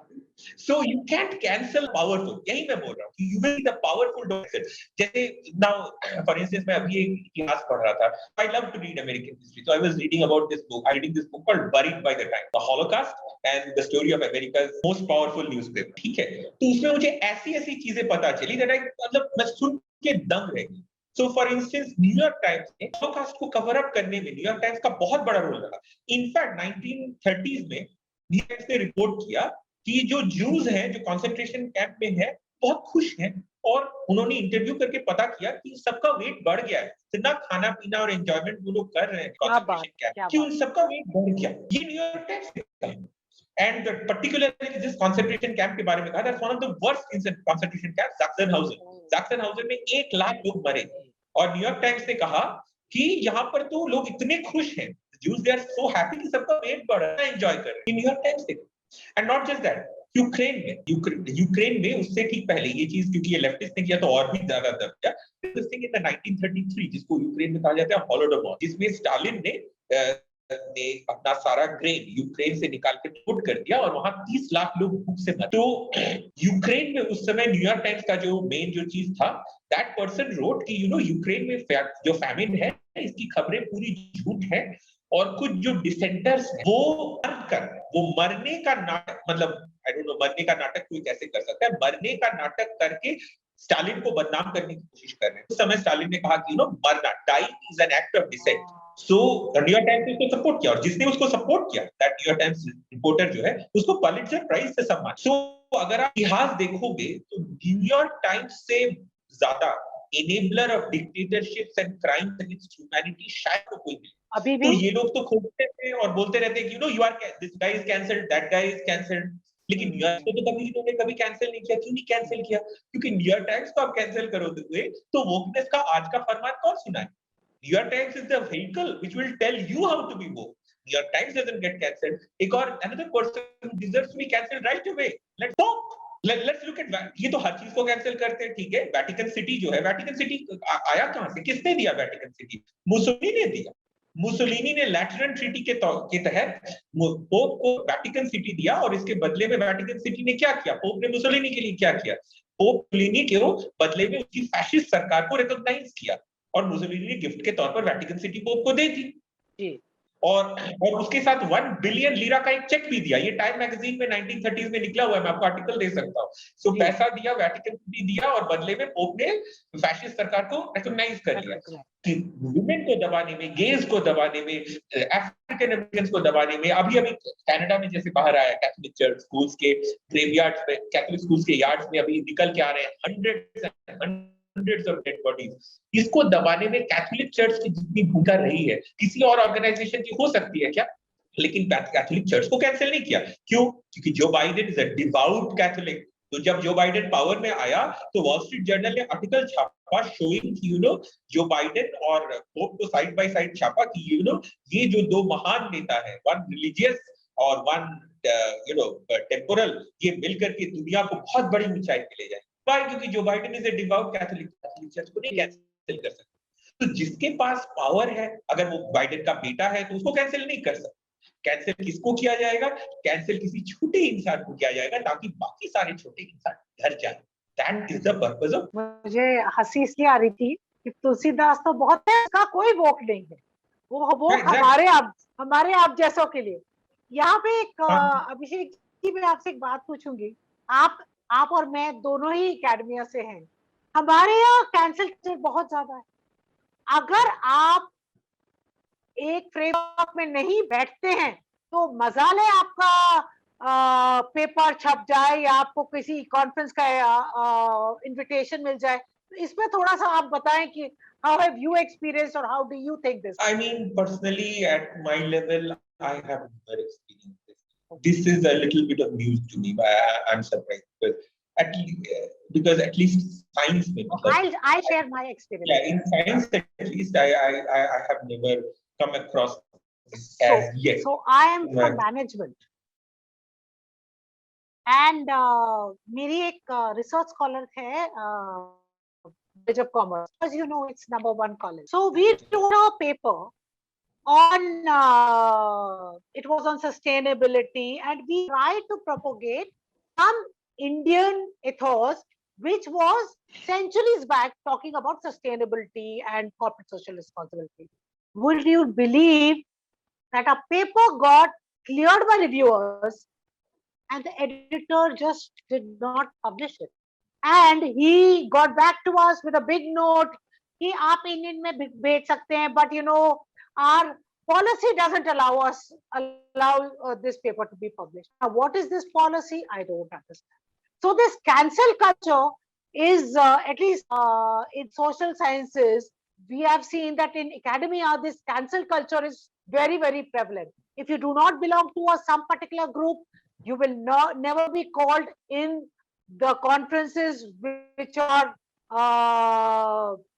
So you can't cancel powerful. यही मैं बोल रहा हूँ कि you will be the powerful doctor. जैसे नाउ फॉर इंस्टेंस मैं अभी एक इतिहास पढ़ रहा था। I love to read American history, so I was reading about this book. I reading this book called Buried by the Times, the Holocaust and the story of अमेरिका's most powerful newspaper. ठीक है, तो उसमें मुझे ऐसी-ऐसी चीजें पता चली दैट आई मतलब मैं सुन के दंग रह गई। So for instance New York Times ने हॉलोकॉस्ट को कवर अप करने में न्यूयॉर्क टाइम्स का बहुत बड़ा रोल रहा। इनफैक्ट 1930s में न्यूयॉर्क टाइम्स ने रिपोर्ट किया कि जो ज्यूज हैं, जो कंसंट्रेशन कैंप में हैं, बहुत खुश हैं, और उन्होंने इंटरव्यू करके पता किया कि सबका वेट बढ़ गया है। इतना खाना-पीना और एन्जॉयमेंट वो लोग कर रहे हैं कंसंट्रेशन कैंप कि उन सबका वेट बढ़ गया। ये न्यूयॉर्क टाइम्स ने कहा। एंड पर्टिकुलरली जिस कंसंट्रेशन कैंप के बारे में कहा, that's one of the worst concentration camp, Sachsenhausen. Sachsenhausen में 1 लाख लोग मरे, और न्यूयॉर्क टाइम्स ने कहा कि यहाँ पर तो लोग इतने खुश हैं, Jews they are so happy कि सबका वेट बढ़ रहा है, एंजॉय कर रहे हैं। न्यूयॉर्क टाइम्स ने, and not just that, Ukraine में उससे ठीक पहले ये चीज, क्योंकि ये लेफ्टिस्ट ने किया तो और भी ज्यादा दब गया। दिस थिंग इन द 1933, जिसको यूक्रेन में कहा जाता है हॉलोडोमोर, जिसमें स्टालिन ने अपना सारा ग्रेन यूक्रेन से निकाल के पुट कर दिया, और वहां 30 लाख लोग भूख से मरे। तो यूक्रेन में उस समय न्यूयॉर्क टाइम्स का जो मेन जो चीज था, दैट पर्सन रोट कि यूक्रेन में जो फैमिन है, इसकी खबरें पूरी झूठ है, और कुछ जो डिसेंटर्स हैं वो मरने का नाटक, मतलब आई डोंट नो मरने का नाटक कोई कैसे कर सकता है, मरने का नाटक करके स्टालिन को बदनाम करने की कोशिश कर रहे हैं। उस समय स्टालिन ने कहा कि मरना, dying is an act of dissent. So New York Times ने उसको सपोर्ट किया, और जिसने उसको सपोर्ट किया, दैट न्यूयॉर्क टाइम्स रिपोर्टर जो है, उसको पुलित्जर प्राइज से सम्मान। सो अगर आप इतिहास देखोगे तो न्यूयॉर्क टाइम्स से ज्यादा enabler of dictatorships and crimes against humanity शायद तो कोई नहीं। अभी तो भी ये लोग तो खोजते हैं और बोलते रहते हैं कि you are this guy is cancelled, that guy is cancelled, लेकिन न्यूयॉर्क को तो कभी इन्होंने कभी कैंसिल नहीं किया। क्यों नहीं कैंसिल किया? क्योंकि न्यूयॉर्क टाइम्स को आप कैंसिल करोगे तो वोकनेस का आज का फरमान कौन सुनाए? New York Times is the vehicle which will tell you how to be woke. New York Times doesn't get cancelled. एक और another person deserves to be cancelled right away. Let's talk, let's look at, ये तो हर चीज को कैंसिल करते हैं, ठीक है। वेटिकन सिटी जो है, वेटिकन सिटी आया कहां से? किसने दिया वेटिकन सिटी? मुसोलिनी ने दिया। मुसोलिनी ने लैटरन ट्रीटी के तहत पोप को वेटिकन सिटी दिया, और इसके बदले में वेटिकन सिटी ने क्या किया? पोप ने मुसोलिनी के लिए क्या किया? पोप मुसोलिनी के बदले में उसकी फैशिस्ट सरकार को रिकॉग्नाइज किया, और मुसोलिनी ने गिफ्ट के तौर पर वेटिकन सिटी पोप को दे दी। और उसके साथ 1 बिलियन लीरा का एक चेक भी दिया। ये टाइम मैगजीन में 1930s में निकला हुआ है, मैं आपको आर्टिकल दे सकता हूँ। सो पैसा दिया, वेटिकन सिटी दिया, और बदले में पोप ने फैशिस्ट सरकार को रिकॉग्नाइज कर लिया कि वुमेन को दबाने में, गेज को दबाने में, अफ्रीकन अमेरिकन को दबाने में। अभी कनाडा में जैसे बाहर आया कैथोलिक चर्च स्कूल्स के ग्रेवयार्ड्स में, कैथोलिक स्कूल्स के यार्ड्स में अभी निकल के आ रहे हैं hundreds of dead bodies। इसको दबाने में कैथोलिक चर्च की जितनी भूमिका रही है, किसी और ऑर्गेनाइजेशन की हो सकती है क्या? लेकिन कैथोलिक चर्च को कैंसिल नहीं किया। क्यों? क्योंकि Joe Biden is a devout Catholic. तो जब जो बाइडेन पावर में आया तो वॉल स्ट्रीट जर्नल ने आर्टिकल छापा शोइंग कि जो बाइडेन और पोप को साइड बाय साइड छापा कि ये जो दो महान नेता है, वन रिलीजियस और वन टेम्पोरल, ये मिलकर के दुनिया को बहुत बड़ी ऊंचाई पे ले जाए। क्योंकि Joe Biden is a devout Catholic, church को नहीं कैंसिल कर सकते। तो जिसके पास पावर है, अगर वो बाइडेन का बेटा है, तो उसको कैंसिल नहीं कर सकते। कैंसिल किसको किया जाएगा? कैंसिल किसी छोटे इंसान को किया जाएगा, ताकि बाकी सारे छोटे इंसान डर जाए। That is the purpose of. मुझे हंसी इसलिए आ रही थी कि तुलसीदास तो बहुत है, उसका कोई वोक नहीं है, वो हमारे आप जैसों के लिए। यहाँ पे एक अभिषेक जी, मैं आपसे एक बात पूछूंगी। आप और मैं दोनों ही एकेडमिया से हैं, हमारे यहाँ कैंसिल कल्चर बहुत ज्यादा है। अगर आप एक फ्रेमवर्क में नहीं बैठते हैं तो मजाल है आपका पेपर छप जाए या आपको किसी कॉन्फ्रेंस का इनविटेशन मिल जाए। तो इसमें थोड़ा सा आप बताएं कि हाउ हैव यू एक्सपीरियंस और how do you think this? I mean, personally, at my level, I have never experienced this. This is a little bit of news to me, but I'm surprised because at least science may be like, I'll share my experience. yeah, in science at least I have never come across this as yet. So I am from management and मेरी एक research scholar है College of Commerce. As you know, it's #1 college. So we wrote a paper on it was on sustainability, and we tried to propagate some Indian ethos which was centuries back talking about sustainability and corporate social responsibility. Would you believe that a paper got cleared by reviewers and the editor just did not publish it? And he got back to us with a big note कि आप इंडियन में बेच सकते हैं, but you know our policy doesn't allow this paper to be published. Now, what is this policy? I don't understand. So this cancel culture is at least in social sciences, we have seen that in academia, this cancel culture is very, very prevalent. If you do not belong to some particular group, you will never be called in the conferences which are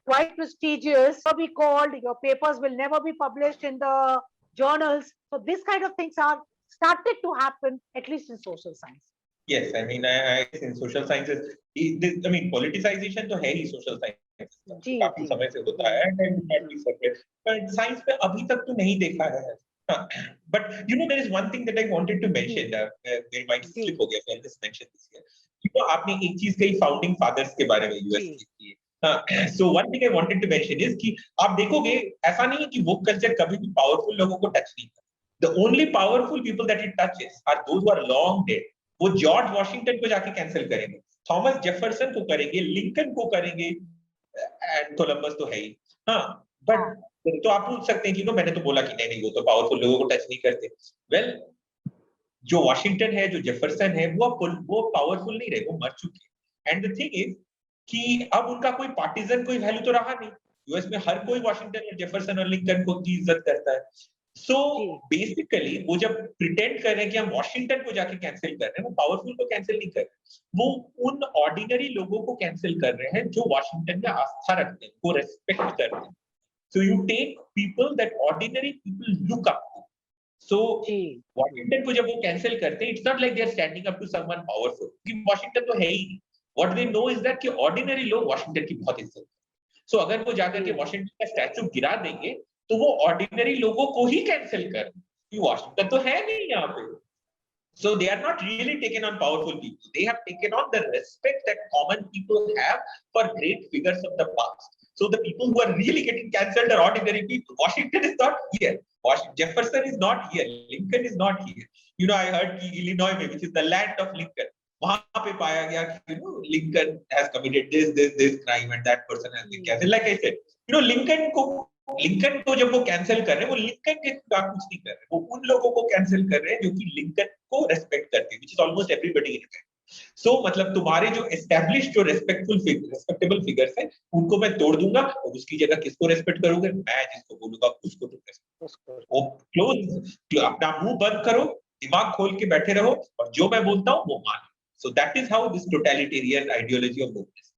quite prestigious. Never be called, your papers will never be published in the journals. So this kind of things are started to happen, at least in social science. Yes, I mean, I in social sciences, I mean, politicization तो है ही social science, काफी समय से होता है, and not be separate. But science पे अभी तक तो नहीं देखा है. But you know, there is one thing that I wanted to mention. मेरी माइंड स्लिप हो गया. I just mentioned this here. तो आपने एक चीज कही फाउंडिंग फादर्स के बारे में यूएस की. So one thing I wanted to mention is कि आप देखोगे ऐसा नहीं है कि वो कल्चर कभी भी पावरफुल लोगों को टच नहीं करता. The only powerful people that it touches are those who are long dead. वो जॉर्ज वॉशिंगटन को जाके कैंसिल करेंगे, थॉमस जेफरसन को करेंगे, लिंकन को करेंगे, एंड कोलंबस तो है ही. हाँ, बट तो आप पूछ सकते हैं कि मैंने तो बोला कि नहीं वो तो पावरफुल लोगों को टच नहीं करते. वेल, जो वॉशिंगटन है, जो जेफरसन है, वो पावरफुल नहीं रहे, वो मर चुके. एंड द थिंग इज कि अब उनका कोई पार्टीजन कोई वैल्यू तो रहा नहीं. यूएस में हर कोई वॉशिंगटन और जेफरसन और लिंकन को की इज्जत करता है. सो बेसिकली वो जब प्रिटेंड कर रहे हैं कि हम वॉशिंगटन को जाके कैंसिल कर रहे हैं, वो पावरफुल को कैंसिल नहीं कर रहे, वो उन ऑर्डिनरी लोगों को कैंसिल कर रहे हैं जो वॉशिंगटन में आस्था रखते हैं, को रेस्पेक्ट करते हैं. So you take people that ordinary people look up to. So Washington को जब वो कैंसिल करते हैं, it's not like they are standing up to someone powerful, कि वॉशिंगटन तो है ही. What they know is that कि ऑर्डिनरी लोग वॉशिंगटन की बहुत इज्जत करते हैं. सो अगर वो जाकर के वॉशिंगटन का स्टैचू गिरा देंगे तो वो ऑर्डिनरी लोगों को ही कैंसिल कर, कि वॉशिंगटन तो है नहीं यहाँ पे. So they are not really taken on powerful people. They have taken on the respect that common people have for great figures of the past. So the people who are really getting cancelled are ordinary people. Washington is not here. Jefferson is not here. Lincoln is not here. You know, I heard Illinois, which is the land of Lincoln. वहां पे पाया गया कि Lincoln has committed this crime and that person has been cancelled. Like I said, Lincoln को जब वो कैंसिल कर रहे हैं, वो लिंकन के खिलाफ कुछ नहीं कर रहे, वो उन लोगों को कैंसिल कर रहे हैं जो कि लिंकन को रेस्पेक्ट करते हैं, which is almost everybody in India. So मतलब तुम्हारे जो एस्टैब्लिश्ड जो रेस्पेक्टेबल फिगर्स हैं, उनको मैं तोड़ दूंगा और उसकी जगह किसको रेस्पेक्ट करोगे? मैं जिसको बोलूंगा उसको तुम रेस्पेक्ट. वो क्लोज, अपना मुंह बंद करो, दिमाग खोल के बैठे रहो और जो मैं बोलता हूँ वो मानो. So that is how this totalitarian ideology of wokeness.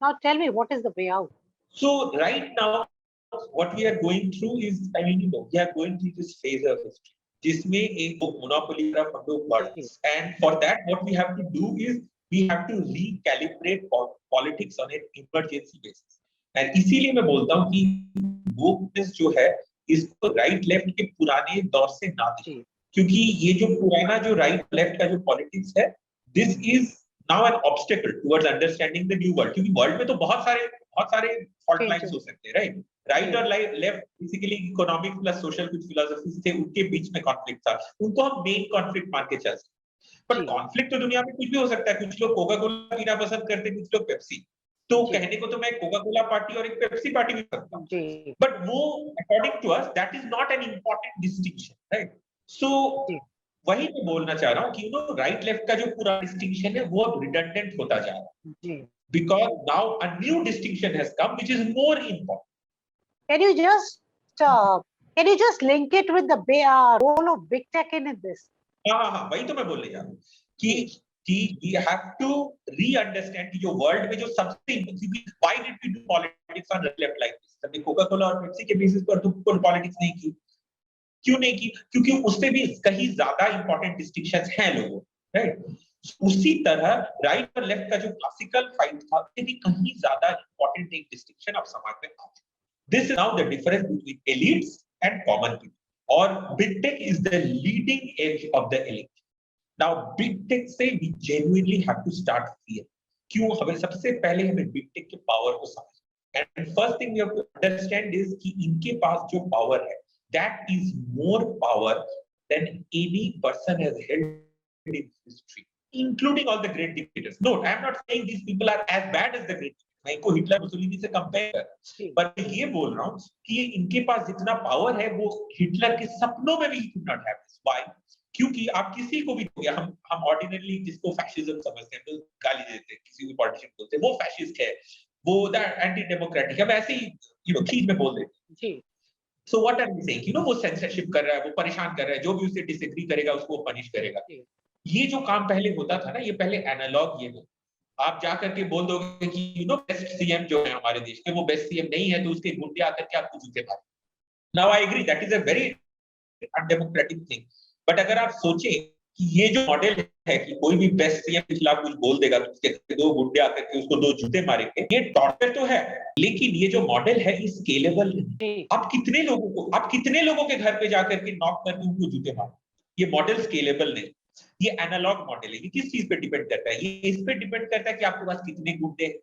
Now tell me, what is the way out? So right now, what we are going through is, I mean, we are going through this phase of history, जिसमें एक monopoly का हम लोग बढ़, and for that, what we have to do is we have to recalibrate politics on an emergency basis. And इसीलिए मैं बोलता हूँ कि wokeness जो है, इसको right left के पुराने दौर से ना देखें, क्योंकि ये जो पुराना जो right left का जो politics है, this is now an obstacle towards understanding the new world. क्योंकि world में तो बहुत सारे fault lines हो सकते हैं, right? Right और left basically economic plus social कुछ philosophies थे, उनके बीच में conflict था, उनको हम main conflict मान के चल सकते. बट कॉन्फ्लिक्ट तो दुनिया में कुछ भी हो सकता है, कुछ लोग कोका कोला पीना पसंद करते हैं, कुछ लोग पेप्सी, तो कहने को तो मैं कोका कोला पार्टी और एक पेप्सी पार्टी भी सकता हूँ, बट वो according to us that is not an important distinction, right? सो वही मैं बोलना चाह रहा हूँ कि राइट लेफ्ट का जो पूरा डिस्टिंक्शन है वो अब रिडंडेंट होता जा रहा है, because now a new distinction has come which is more important. Can you just link it with the role of big tech in this? हाँ, वही तो मैं बोलने जा रहा हूँ कि we have to re-understand कि जो वर्ल्ड में जो सबसे why did we do politics on left like this? हमने कोका कोला और पेप्सी के बेसिस पर तो पॉलिटिक्स नहीं की, क्यों नहीं की? क्योंकि उससे भी कहीं ज्यादा इंपॉर्टेंट डिस्टिंक्शंस हैं लोगों, राइट? उसी तरह राइट और लेफ्ट का जो क्लासिकल फाइट था उससे भी कहीं ज्यादा इंपॉर्टेंट एक डिस्टिंक्शन अब समाज में आ गया। This is now the difference between elites and common people, और big tech is the leading edge of the elite. Now big tech से we genuinely have to start here. क्यों? हमें सबसे पहले हमें बिग टेक के पावर को समझना, and first thing we have to understand is कि इनके पास जो पावर है that is more power than any person has held in history, including all the great dictators. No, I am not saying these people are as bad as the great dictators. मैं इनको हिटलर मुसोलिनी से कंपेयर कर, पर ये बोल रहा हूँ कि इनके पास जितना पावर है वो हिटलर के सपनों में भी could not have this. Why? क्योंकि आप किसी को भी दोगे, हम ऑर्डिनरली जिसको फैशिज्म समझते हैं तो गाली देते हैं, किसी भी पॉलिटिशियन बोलते हैं वो फैशिस्ट है, वो एंटी डेमोक्रेटिक, हम ऐसे ही खींच में बोल देते हैं। So what are we saying? वो सेंसरशिप कर रहा है, वो परेशान कर रहा है, जो भी उससे डिसएग्री करेगा उसको पनिश करेगा। ये जो काम पहले होता था ना, ये पहले एनालॉग ये हो। आप जा करके बोल दोगे कि बेस्ट सीएम जो है हमारे देश के वो बेस्ट सीएम नहीं है, तो उसके गुंडे आकर के आपको जूते मारे। Now I agree that is a very undemocratic thing, but अगर आप सोचें कि ये जो मॉडल है कि कोई भी बेस्ट सीएम के खिलाफ कुछ बोल देगा तो उसके दो गुंडे आकर के उसको दो जूते मारेंगे, ये टॉर्चर तो है, लेकिन ये जो मॉडल है ये स्केलेबल नहीं। आप कितने लोगों के घर पे जाकर के नॉक करके उनको जूते मारो? ये मॉडल स्केलेबल नहीं, ये एनालॉग मॉडल है। ये किस चीज पे डिपेंड करता है? ये इस पे डिपेंड करता है कि आपके पास कितने गुंडे हैं,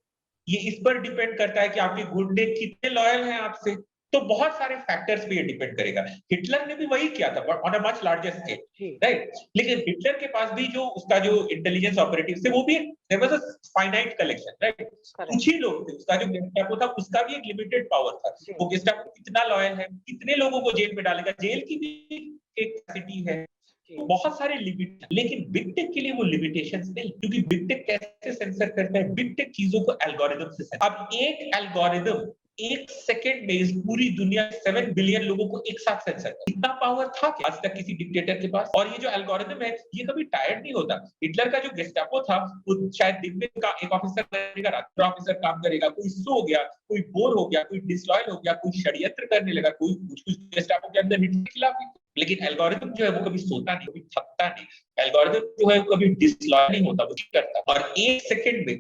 ये इस पर डिपेंड करता है कि आपके गुंडे कितने लॉयल हैं आपसे, तो बहुत सारे फैक्टर्स पे ये डिपेंड करेगा। हिटलर ने भी वही किया था but on a much larger scale, right? लेकिन हिटलर के पास भी जो उसका जो इंटेलिजेंस ऑपरेटिव थे वो भी there was a finite collection, right? कुछ ही लोग थे, उसका जो गेस्टापो था उसका भी एक लिमिटेड पावर था। वो गेस्टापो कितना लॉयल है, कितने लोगों को जेल में डालेगा, जेल की भी एक कैपेसिटी है, तो बहुत सारे लिमिट। लेकिन बिग टेक के लिए वो लिमिटेशंस नहीं, क्योंकि बिग टेक कैसे सेंसर करता है? बिग टेक चीजों को एल्गोरिथम से सेंसर। अब एक एल्गोरिथम 1 सेकंड में इस पूरी दुनिया 7 बिलियन लोगों को एक साथ सेंसर कर, इतना पावर था क्या आज तक किसी डिक्टेटर के पास? और ये जो एल्गोरिथम है ये कभी टायर्ड नहीं होता। हिटलर का जो गेस्टापो था वो शायद दिन में का एक ऑफिसर करेगा, रात में ऑफिसर काम करेगा, कोई सो गया, कोई बोर हो गया, कोई डिसलॉयल हो गया, कोई षड्यंत्र करने लगा, कोई कुछ गेस्टापो के अंदर हिटलर के खिलाफ। लेकिन एल्गोरिथम जो है वो कभी सोता नहीं, कभी थकता नहीं। एल्गोरिथम जो है वो कभी डिसलॉयल नहीं होता, वो करता। और 1 सेकंड में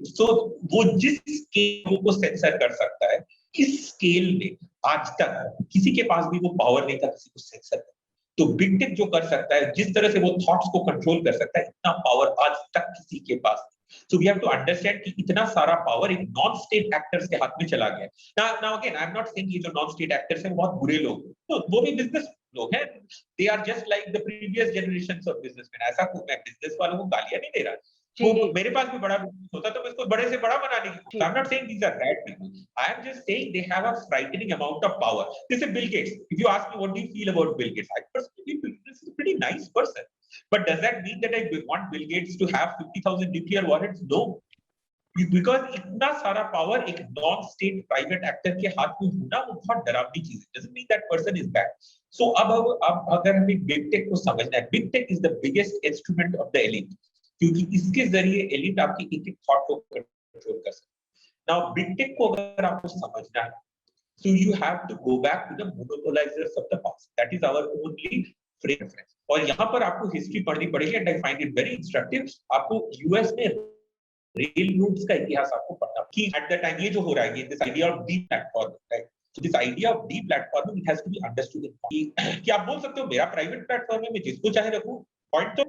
वो जिस स्केल को सेंसर कर सकता है, इस स्केल में आज तक किसी के पास भी वो पावर नहीं था किसी को सेंसर करने। तो बिग टेक जो कर सकता है, जिस तरह से वो थॉट्स को कंट्रोल कर सकता है, इतना पावर आज तक किसी के पास नहीं। So we have to understand कि इतना सारा पावर एक नॉन स्टेट एक्टर्स के हाथ में चला गया। Now again I am not saying ये जो नॉन स्टेट एक्टर्स हैं बहुत बुरे लोग, तो वो भी बिजनेस लोग हैं, they are just like the previous generations of businessmen. ऐसा कुछ मैं बिजनेस वालों को गालियां नहीं दे रहा, वो मेरे पास भी बड़ा बिजनेस होता तो मैं इसको बड़े से बड़ा बनाने की। I am not saying these are bad people, I am just saying they have a frightening amount of power. जैसे Bill Gates, if you ask me what do you feel about Bill Gates, I personally feel this is a pretty nice person, but does that mean that I want Bill Gates to have 50,000 nuclear warrants? No, because इतना सारा पावर एक नॉन स्टेट प्राइवेट एक्टर के हाथ में होना वो बहुत डरावनी चीज है। Doesn't mean that person is bad. So अब अगर हमें बिग टेक को समझना है, big tech is the biggest instrument of the elite, क्योंकि इसके जरिए एलिट आपकी एक एक थॉट को कंट्रोल कर सकती है। नाउ बिग टेक को अगर आपको समझना है, so you have to go back to the monopolizers of the past. That is our only frame of reference. और यहाँ पर आपको हिस्ट्री पढ़नी पड़ेगी, and I find it very instructive. आपको यूएस में रेल रूट्स का इतिहास आपको पढ़ना कि एट द टाइम ये जो हो रहा है, this idea of D platform, right? So this idea of D platform it has to be understood कि आप बोल सकते हो मेरा प्राइवेट प्लेटफॉर्म है, मैं जिसको चाहे रखूं, पॉइंट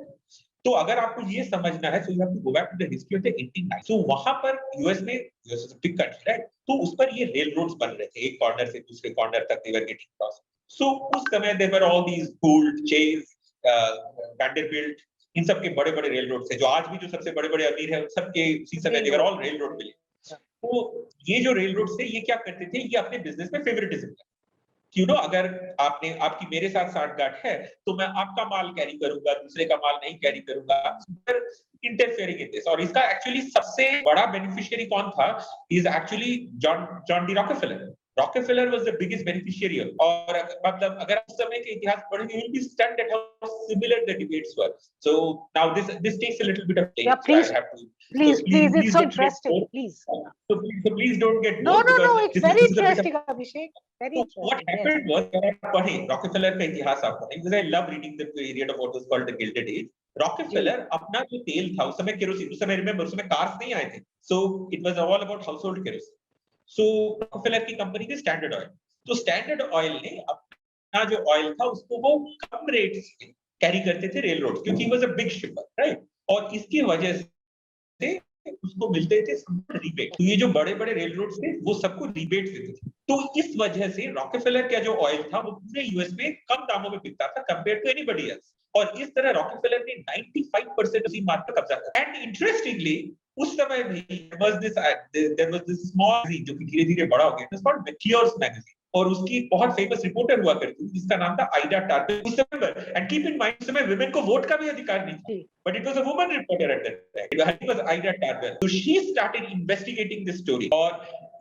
तो अगर आपको ये समझना है, so you have to go back to the history of the 1890। So वहां पर यूएस में, US is a big country, right? तो उस पर ये रेल रोड्स बन रहे थे, एक कॉर्नर से दूसरे कॉर्नर तक दे वर गेटिंग क्रॉस। सो उस समय there were all these Gould Chase, Vanderbilt, इन सब के बड़े बड़े रेल रोड से, जो आज भी जो सबसे बड़े बड़े अमीर है उन सबके उसी समय देवर ऑल रेल रोड मिले। तो ये जो रेल रोड से ये क्या करते थे, ये अपने बिजनेस में फेवरेटिज्म, अगर आपकी मेरे साथ साठगांठ है तो मैं आपका माल कैरी करूंगा, दूसरे का माल नहीं कैरी करूंगा, इंटरफेयरिंग इन दिस। और इसका एक्चुअली सबसे बड़ा बेनिफिशियरी कौन था, is actually John D Rockefeller. Rockefeller was the biggest beneficiary. और मतलब अगर उस समय के इतिहास पढ़ेंगे, you will be stunned at how similar the debates were. So now this takes a little bit of time, so I have to please, it's so interesting, please. So please don't get No, bored, it's very interesting, Abhishek. Very so interesting. what happened was, Rockefeller का इतिहास आप पढ़ें, because I love reading the period of what was called the Gilded Age. Rockefeller अपना जो तेल था, उस समय केरोसिन, उस समय remember, उस समय कार्स नहीं आए थे, so it was all about household kerosene. So Rockefeller की कंपनी थी स्टैंडर्ड ऑयल। तो स्टैंडर्ड ऑयल ने अपना जो ऑयल था उसको वो कम रेट से कैरी करते थे रेल रोड, क्योंकि he was a big shipper, right? और इसकी वजह से उसको मिलते थे रिबेट। तो ये जो बड़े बड़े रेल रोड थे वो सबको रिबेट देते थे। तो इस वजह से रॉकेफेलर का जो ऑयल था वो पूरे यूएस में कम दामों में बिकता था कंपेयर टू एनीबॉडी एल्स। और इस तरह रॉकेफेलर ने 95% उसी मार्केट पर कब्जा किया। एंड इंटरेस्टिंगली उस समय भी there was this small magazine जो कि धीरे-धीरे बड़ा हो गया, it was called McClure's magazine, और उसकी बहुत फेमस रिपोर्टर हुआ करती थी जिसका नाम था आइडा टार्बेल। उस समय, एंड कीप इन माइंड, उस समय वुमेन को वोट का भी अधिकार नहीं था, but it was a woman reporter at that time. Her name was Ida Tarbell. So she started investigating this story, और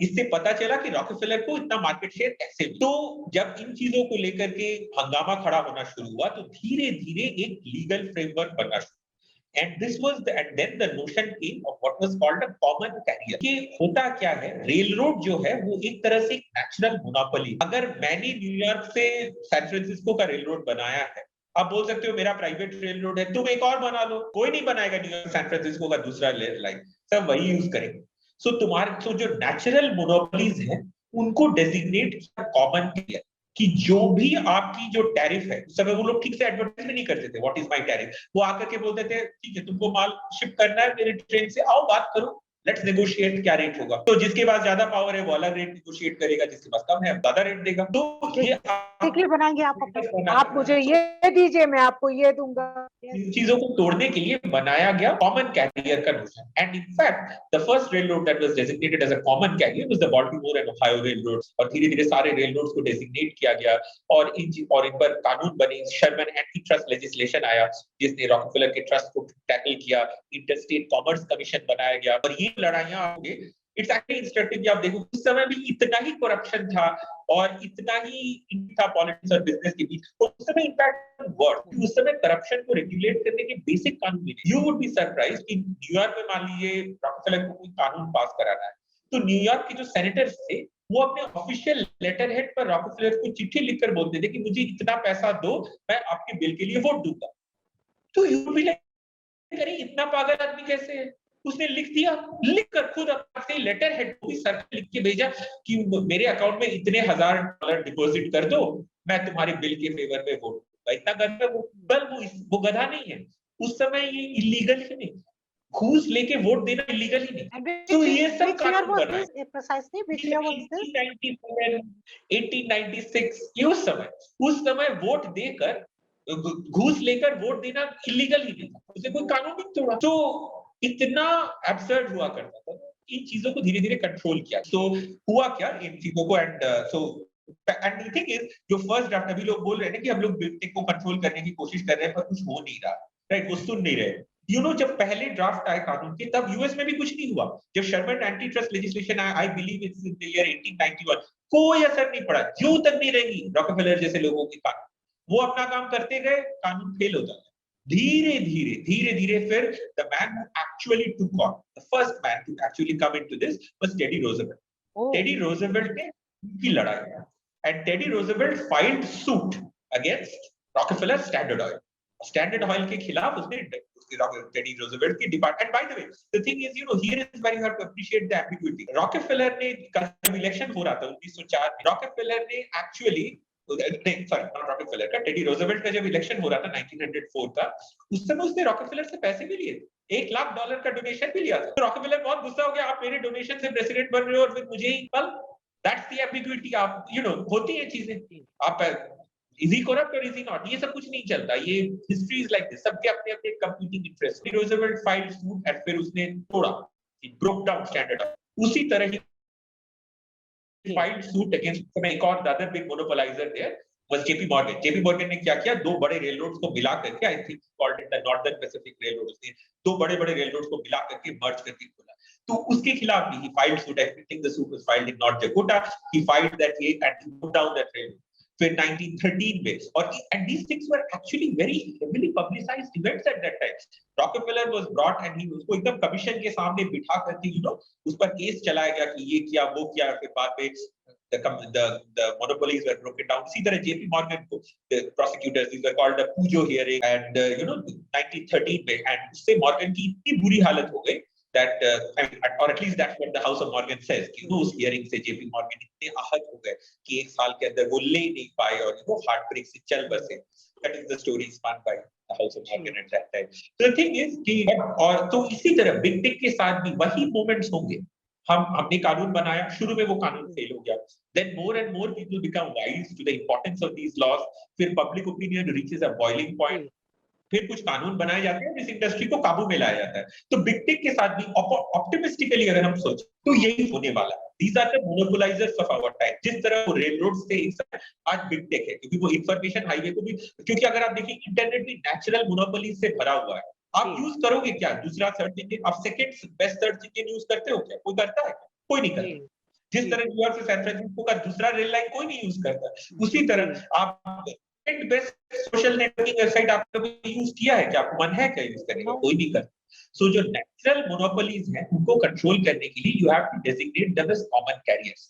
इससे पता चला कि रॉकेफेलर को इतना मार्केट शेयर कैसे मिला। तो जब इन चीजों को लेकर के हंगामा खड़ा होना शुरू हुआ तो धीरे-धीरे एक लीगल फ्रेमवर्क बनना शुरू। And this was and then the notion came of what was called a common carrier. कि होता क्या है, रेल रोड जो है वो एक तरह से नेचुरल मोनोपोली। अगर मैंने न्यूयॉर्क से सैन फ्रांसिस्को का रेल रोड बनाया है, आप बोल सकते हो मेरा प्राइवेट रेल रोड है, तुम एक और बना लो, कोई नहीं बनाएगा न्यूयॉर्क सैन फ्रांसिस्को का दूसरा लाइन, सब वही यूज करेंगे। सो जो नेचुरल मोनोपोलीज हैं उनको डेजिग्नेट किया कॉमन कैरियर, कि जो भी आपकी जो टैरिफ है, उस समय वो लोग ठीक से एडवर्टाइज नहीं करते थे व्हाट इज माय टैरिफ। वो आकर के बोलते थे ठीक है तुमको माल शिप करना है मेरे ट्रेन से, आओ बात करो, लेट्स नेगोशिएट क्या रेट होगा। तो जिसके पास ज्यादा पावर है वो अलग रेट नेगोशिएट करेगा, जिसके पास कम है ज्यादा रेट देगा। तो ये बनाएंगे आप मुझे ये दीजिए, मैं आपको ये दूंगा। इन चीजों को तोड़ने के लिए बनाया गया कॉमन कैरियर का notion. And in fact the first railroad that was designated as a common carrier was the Baltimore and Ohio railroad. और धीरे-धीरे सारे रेल रोड्स को डेजिग्नेट किया गया और इन पर कानून बने। शर्मन एंटी ट्रस्ट लेजिस्लेशन आया जिसने रॉकेफेलर के ट्रस्ट को टैकल किया। इंटरस्टेट कॉमर्स कमीशन बनाया गया। और ये लड़ाइयां आगे इट्स एक्चुअली इंस्ट्रक्टिव कि आप देखो उस समय भी इतना ही करप्शन था और इतना ही था पॉलिटिक्स और बिजनेस के बीच। तो उस समय इनफैक्ट वर्ड उस समय करप्शन को रेगुलेट करने के बेसिक कानून नहीं। यू वुड बी सरप्राइज कि न्यूयॉर्क में मान लीजिए रॉकेफेलर को कोई कानून पास कराना है तो न्यूयॉर्क के जो सेनेटर्स थे वो अपने ऑफिशियल लेटर हेड पर रॉकेफेलर को चिट्ठी लिखकर बोलते थे कि मुझे इतना पैसा दो, मैं आपके बिल के लिए वोट दूंगा। तो यू भी लाइक इतना पागल आदमी कैसे है? उसने लिख दिया, लिखकर खुद अपने लेटर हेड को भी सर लिख के भेजा कि मेरे अकाउंट में इतने $1000 डिपॉजिट कर दो, मैं तुम्हारे बिल के फेवर में वोट दूंगा। इतना गधा वो गधा नहीं है। उस समय ये इलीगल ही नहीं, घूस लेके वोट देना इलीगल ही नहीं। तो ये सब कानून बना है। 1896 ये उस समय वोट देकर घूस लेकर वोट देना इलीगल ही नहीं था, उसे कोई कानून नहीं तोड़ा। तो इतना एब्सर्ड हुआ करता था। इन चीजों को धीरे-धीरे कंट्रोल किया। तो हुआ क्या इन चीजों को एंड द थिंग इज जो फर्स्ट ड्राफ्ट अभी लोग बोल रहे हैं ना कि हम लोग बिल्डिंग को कंट्रोल करने की कोशिश कर रहे हैं पर कुछ हो नहीं रहा, राइट? वो सुन नहीं रहे। जब पहले ड्राफ्ट आए कानून के तब यूएस में भी कुछ नहीं हुआ। जब शर्मन एंटी ट्रस्ट लेजिस्लेशन आया, I believe it's in the year 1891, कोई असर नहीं पड़ा। जो तक नहीं रहेगी रॉकेफेलर जैसे लोगों की कानून, वो अपना काम करते गए, कानून फेल होता गया। धीरे-धीरे फिर the man who actually took on, the first man to actually come into this was Teddy Roosevelt. Teddy Roosevelt ने की लड़ाई and Teddy Roosevelt filed suit against Rockefeller Standard Oil. Standard Oil के खिलाफ उसने Teddy Roosevelt की department. By the way, the thing is, here is where you have to appreciate the ambiguity. Rockefeller ने जब इलेक्शन हो रहा था 1904 में, Rockefeller ने actually रॉकेफेलर का, टेडी रोजवेल्ट का जब इलेक्शन हो रहा था 1904 का, उस समय उसने रॉकेफेलर से पैसे भी लिए, $1 लाख का डोनेशन भी लिया था। तो रॉकेफेलर बहुत गुस्सा हो गया, आप मेरे डोनेशन से प्रेसिडेंट बन रहे हो और फिर मुझे ही दैट्स द एम्बिग्युइटी। आप होती है चीजें, आप इज ही करप्ट और इज ही नॉट, ये सब कुछ नहीं चलता, ये हिस्ट्री इज लाइक दिस, सबके अपने अपने competing interest. Roosevelt filed suit and फिर उसने तोड़ा, इट ब्रोक डाउन स्टैंडर्ड। उसी तरह ही filed suit against एक और the other big monopolizer there was JP Morgan। JP Morgan ने क्या किया, दो बड़े रेलरोड्स को मिला करके, I think called it the northern Pacific railroad, उसने दो बड़े रेलरोड्स को मिला करके मर्ज करके खोला, तो उसके खिलाफ भी he filed suit। I think the suit was filed in North Dakota, he filed that case and he put down that railroad। फिर 1913 में, और and these things were actually very heavily publicized events at that time। Rockefeller was brought and he उसको एकदम कमीशन के सामने बिठा करके उस पर केस चलाया गया कि ये किया वो किया, फिर बाद में the monopolies were broken down। इसी तरह JP Morgan को the prosecutors, these were called the Pujo hearing and 1913 में, and उससे मॉर्गन की इतनी बुरी हालत हो गई that or at least that's what the House of Morgan says कि उस hearing से JP Morgan इतने आहत हो गए कि एक साल के अंदर वो ले नहीं पाए और हार्ट ब्रेक से चल बसे। That is the story spun by the House of Morgan at that time। So the thing is कि और तो इसी तरह बिग टेक के साथ भी वही मोमेंट्स होंगे। हमने कानून बनाया, शुरू में वो कानून फेल हो गया, then more and more people become wise to the importance of these laws, फिर public opinion reaches a boiling point, फिर कुछ कानून बनाए जाते हैं, इस इंडस्ट्री को काबू में लाया जाता है। तो बिग टेक के साथ भी ऑप्टिमिस्टिकली अगर हम सोचें तो यही होने वाला है। These are the monopolizers of our time। जिस तरह वो रेलरोड थे, आज बिग टेक है, क्योंकि वो इंफॉर्मेशन हाईवे को भी, क्योंकि अगर आप देखिए इंटरनेट भी नेचुरल मोनोपोली से भरा हुआ है। आप यूज करोगे क्या दूसरा सर्च इंजन? आप second best search engine use करते हो क्या? कोई करता है? कोई नहीं करता। जिस तरह न्यूयॉर्क से सैन फ्रांसिस्को का दूसरा रेल लाइन कोई नहीं यूज करता, उसी तरह आप बेस्ट सोशल नेटवर्किंग वेबसाइट आपने यूज किया है क्या? आपको मन है क्या यूज करने का? कोई नहीं करता। सो जो नेचुरल मोनोपोलीज हैं उनको कंट्रोल करने के लिए you have to designate them as common carriers.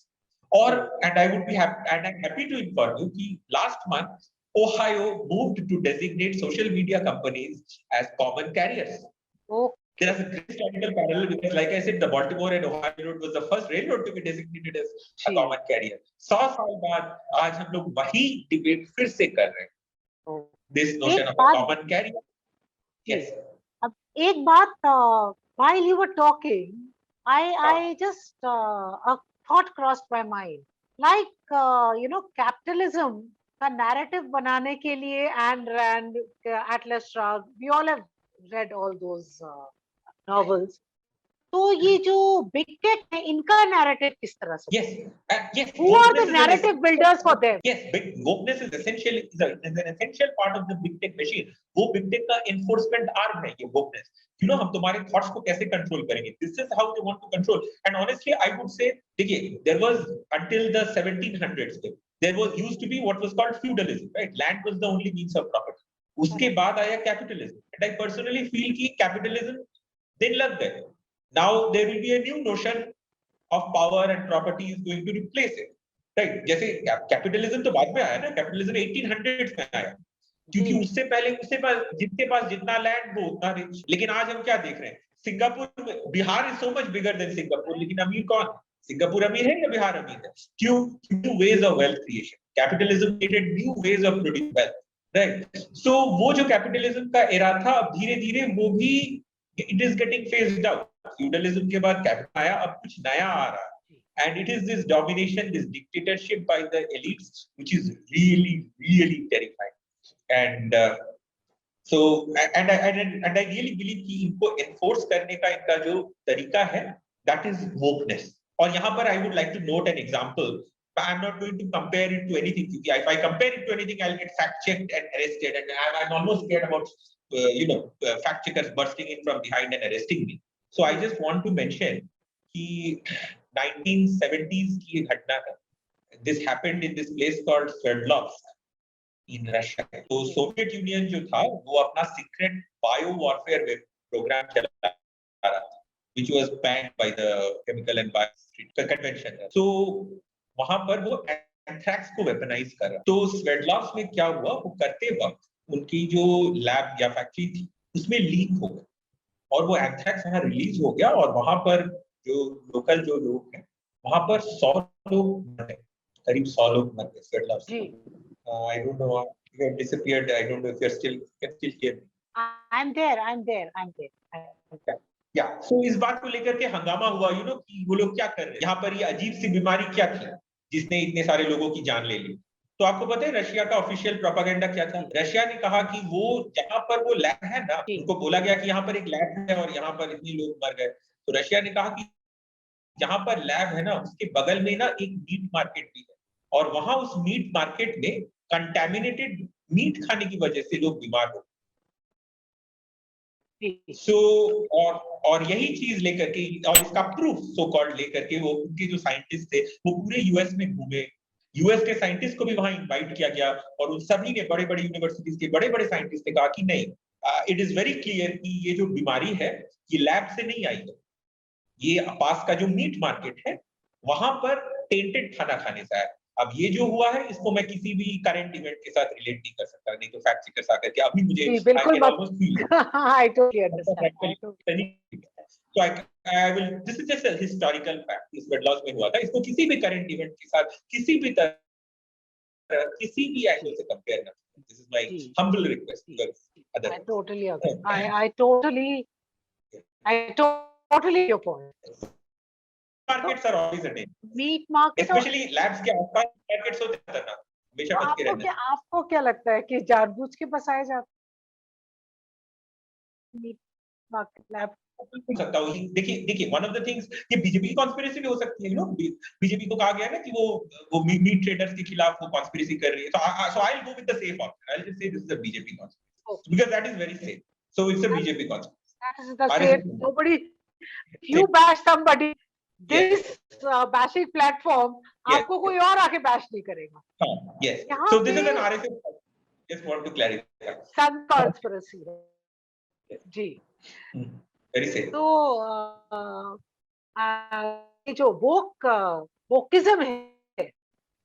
और and I would be happy to inform you कि last month Ohio moved to designate social media companies as common carriers। There is a great historical parallel because, like I said, the Baltimore and Ohio road was the first railroad to be designated as a common carrier। 100 साल बाद आज हम लोग वही डिबेट फिर से कर रहे हैं। This notion of a common carrier। Yes। अब एक बात, while you were talking, I just a thought crossed my mind, like capitalism का नैरेटिव बनाने के लिए and Rand, Atlas Shrug, we all have read all those novels. तो ये जो बिग टेक है, इनका नैरेटिव किस तरह से? Yes। Who are the narrative builders for them? Yes, big wokeness is essential, is an essential part of the big tech machine। वो big tech का enforcement arm है ये wokeness। हम तुम्हारे thoughts को कैसे control करेंगे? This is how they want to control। And honestly, I would say, देखिए, there was until the 1700s, there was used to be what was called feudalism, right? Land was the only means of property। उसके बाद आया capitalism, and I personally feel कि capitalism then love that। Now there will be a new notion of power and property is going to replace it, right? जैसे कैपिटलिज्म तो बाद में आया ना, कैपिटलिज्म 1800s में आया, क्योंकि उससे पहले जिसके पास जितना लैंड वो उतना रिच। लेकिन आज हम क्या देख रहे हैं? Singapore, Bihar is so much bigger than Singapore, लेकिन अमीर कौन? सिंगापुर अमीर है या बिहार अमीर है? क्यों? New ways of wealth creation. Capitalism created new ways of producing wealth, right? So वो जो कैपिटलिज्म का एरा था, अब धीरे-धीरे वो भी it is getting phased out। feudalism के बाद कैपिटल आया, अब कुछ नया आ रहा है, and it is this domination, this dictatorship by the elites which is really terrifying। and so and I really believe कि इनको enforce करने का इनका जो तरीका है, that is wokeness। और यहाँ पर I would like to note an example। I'm not going to compare it to anything, if I compare it to anything I'll get fact checked and arrested, and I'm almost scared about fact checkers bursting in from behind and arresting me। So I just want to mention कि 1970s की घटना है। This happened in this place called Sverdlovsk in Russia। तो सोवियत यूनियन जो था वो अपना सीक्रेट बायो वॉरफेयर प्रोग्राम चला रहा था, which was banned by the Chemical and Biological Convention। So वहां पर वो एंथ्रैक्स को वेपनाइज कर रहा। तो स्वेडलोव्स्क में क्या हुआ, वो करते वक्त उनकी जो लैब या फैक्ट्री थी उसमें लीक हो गया और वो एंथ्रैक्स वहां रिलीज हो गया, और वहां पर जो लोकल जो लोग हैं वहां पर 100 लोग मर गए, करीब 100 लोग मर गए Sverdlovsk. I don't know, you have disappeared। I don't know if you're still here। I'm there। या सो इस बात को लेकर के हंगामा हुआ, कि वो लोग क्या कर रहे हैं यहाँ पर, ये अजीब सी बीमारी क्या थी जिसने इतने सारे लोगों की जान ले ली। तो आपको पता है रशिया का ऑफिशियल प्रोपागेंडा क्या था? रशिया ने कहा कि वो जहां पर वो लैब है ना, उनको बोला गया कि यहाँ पर एक लैब है और यहाँ पर इतने लोग मर गए, तो रशिया ने कहा कि जहां पर लैब है ना उसके बगल में ना एक मीट मार्केट भी है और वहां उस मीट मार्केट में कंटेमिनेटेड मीट खाने की वजह से लोग बीमार हो। सो और यही चीज लेकर के और इसका प्रूफ सो कॉल्ड लेकर के वो उनके जो साइंटिस्ट थे वो पूरे यूएस में घूमे। यूएस के साइंटिस्ट को भी वहां इनवाइट किया गया और उन सभी ने बड़े बड़े यूनिवर्सिटीज के बड़े बड़े साइंटिस्ट ने कहा कि नहीं, इट इज वेरी क्लियर कि ये जो बीमारी है ये लैब से नहीं आई है, ये पास का जो मीट मार्केट है वहां पर टेंटेड खाना खाने से आया। अब ये जो हुआ है इसको मैं किसी भी करंट इवेंट के साथ रिलेट नहीं कर सकता, नहीं तो फैक्ट चेकर्स आकर के अभी मुझे बिल्कुल मत। I totally understand. So I will, this is just a historical fact, इस वेडलॉस में हुआ था, इसको किसी भी करंट इवेंट के साथ किसी भी तरह किसी भी एंगल से कंपेयर ना। This is my humble request. I totally agree. I totally your point. Markets are always a danger. Meat market, especially labs के आसपास मार्केट्स होते हैं ना, हमेशा बच के रहना। आपको क्या लगता है कि जानबूझ के बसाए जाते मीट मार्केट लैब? हो सकता हो, देखिए वन ऑफ द थिंग्स ये बीजेपी की कॉन्स्पिरेसी भी हो सकती है, यू नो, बीजेपी को कहा गया है ना कि वो मीट ट्रेडर्स के खिलाफ वो कॉन्स्पिरेसी कर रही है, so I will go with the safe option, I will just say this is a BJP conspiracy because that is very safe, so it's a BJP conspiracy. That is the safe. Nobody, you bash somebody, this bashing platform, आपको कोई और आके bash नहीं करेगा। हाँ, yes. So this is an RSS. Just want to clarify. Some conspiracy है। जी। Very safe. तो ये जो वोकिज्म है,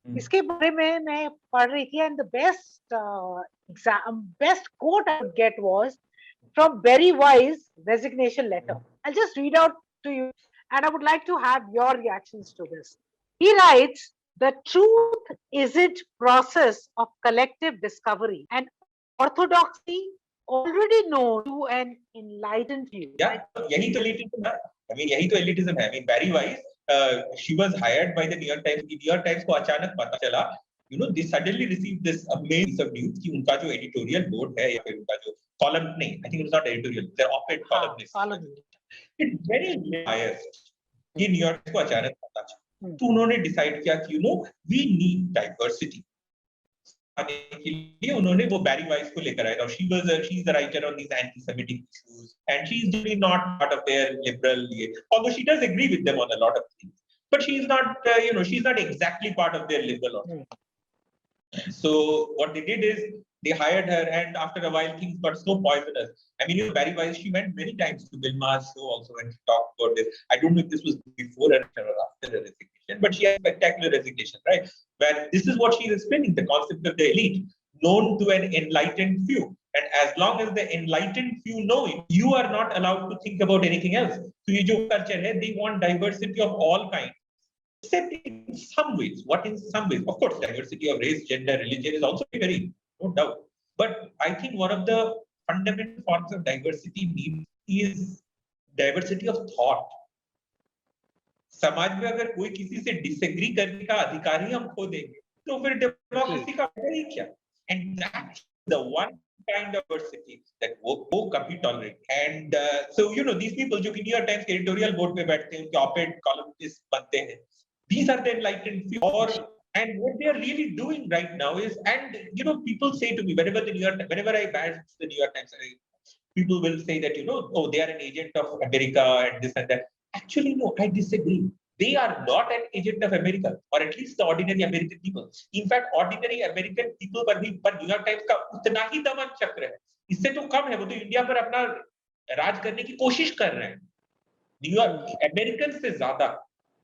इसके बारे में मैं पढ़ रही थी and the best quote I would get was from Barry Weiss resignation letter. I'll just read out to you and I would like to have your reactions to this. He writes, the truth isn't process of collective discovery and orthodoxy already known to an enlightened view. Yeah, यही तो elitism है। I mean यही तो elitism है। I mean Barry Weiss, she was hired by the New York Times. New York Times को अचानक पता चला, you know, they suddenly received this amazing piece of news कि उनका जो editorial board है या फिर उनका जो column नहीं, I think it was not editorial, their op-ed columnist, it's very biased। ये New York को अचानक पता चला, तो उन्होंने decide किया कि you know we need diversity। के लिए उन्होंने वो बैरी वाइस को लेकर आए और she is the writer on these anti-Semitic issues and she is really not part of their liberal, although she does agree with them on a lot of things, but she is not she's not exactly part of their liberal order. So what they did is they hired her, and after a while things got so poisonous. I mean, Barry Weiss, she went many times to Bill Maher's show also and she talked about this. I don't know if this was before or after her resignation, but she had a spectacular resignation, right? Where this is what she is explaining, the concept of the elite, known to an enlightened few. And as long as the enlightened few know it, you are not allowed to think about anything else. So ये जो culture है, they want diversity of all kinds. Except in some ways. What in some ways? Of course, diversity of race, gender, religion is also very, no doubt. But I think one of the fundamental forms of diversity is diversity of thought. समाज में अगर कोई किसी से डिसएग्री करने का अधिकार ही हम खो देंगे, तो फिर डेमोक्रेसी का मतलब ही क्या? And that's the one kind of diversity that वो कभी tolerate. And so these people जो कि New York Times के editorial board पे बैठते हैं, उनके op-ed columnists बनते हैं, these are the enlightened few. And what they are really doing right now is, and people say to me whenever I bash the New York Times, people will say that oh, they are an agent of America and this and that. Actually, no, I disagree. They are not an agent of America, or at least the ordinary American people. In fact, ordinary American people पर New York Times का उतना ही दमन चक्र है, इससे तो कम है। वो तो इंडिया पर अपना राज करने की कोशिश कर रहे हैं। न्यूयॉर्क अमेरिकन से ज्यादा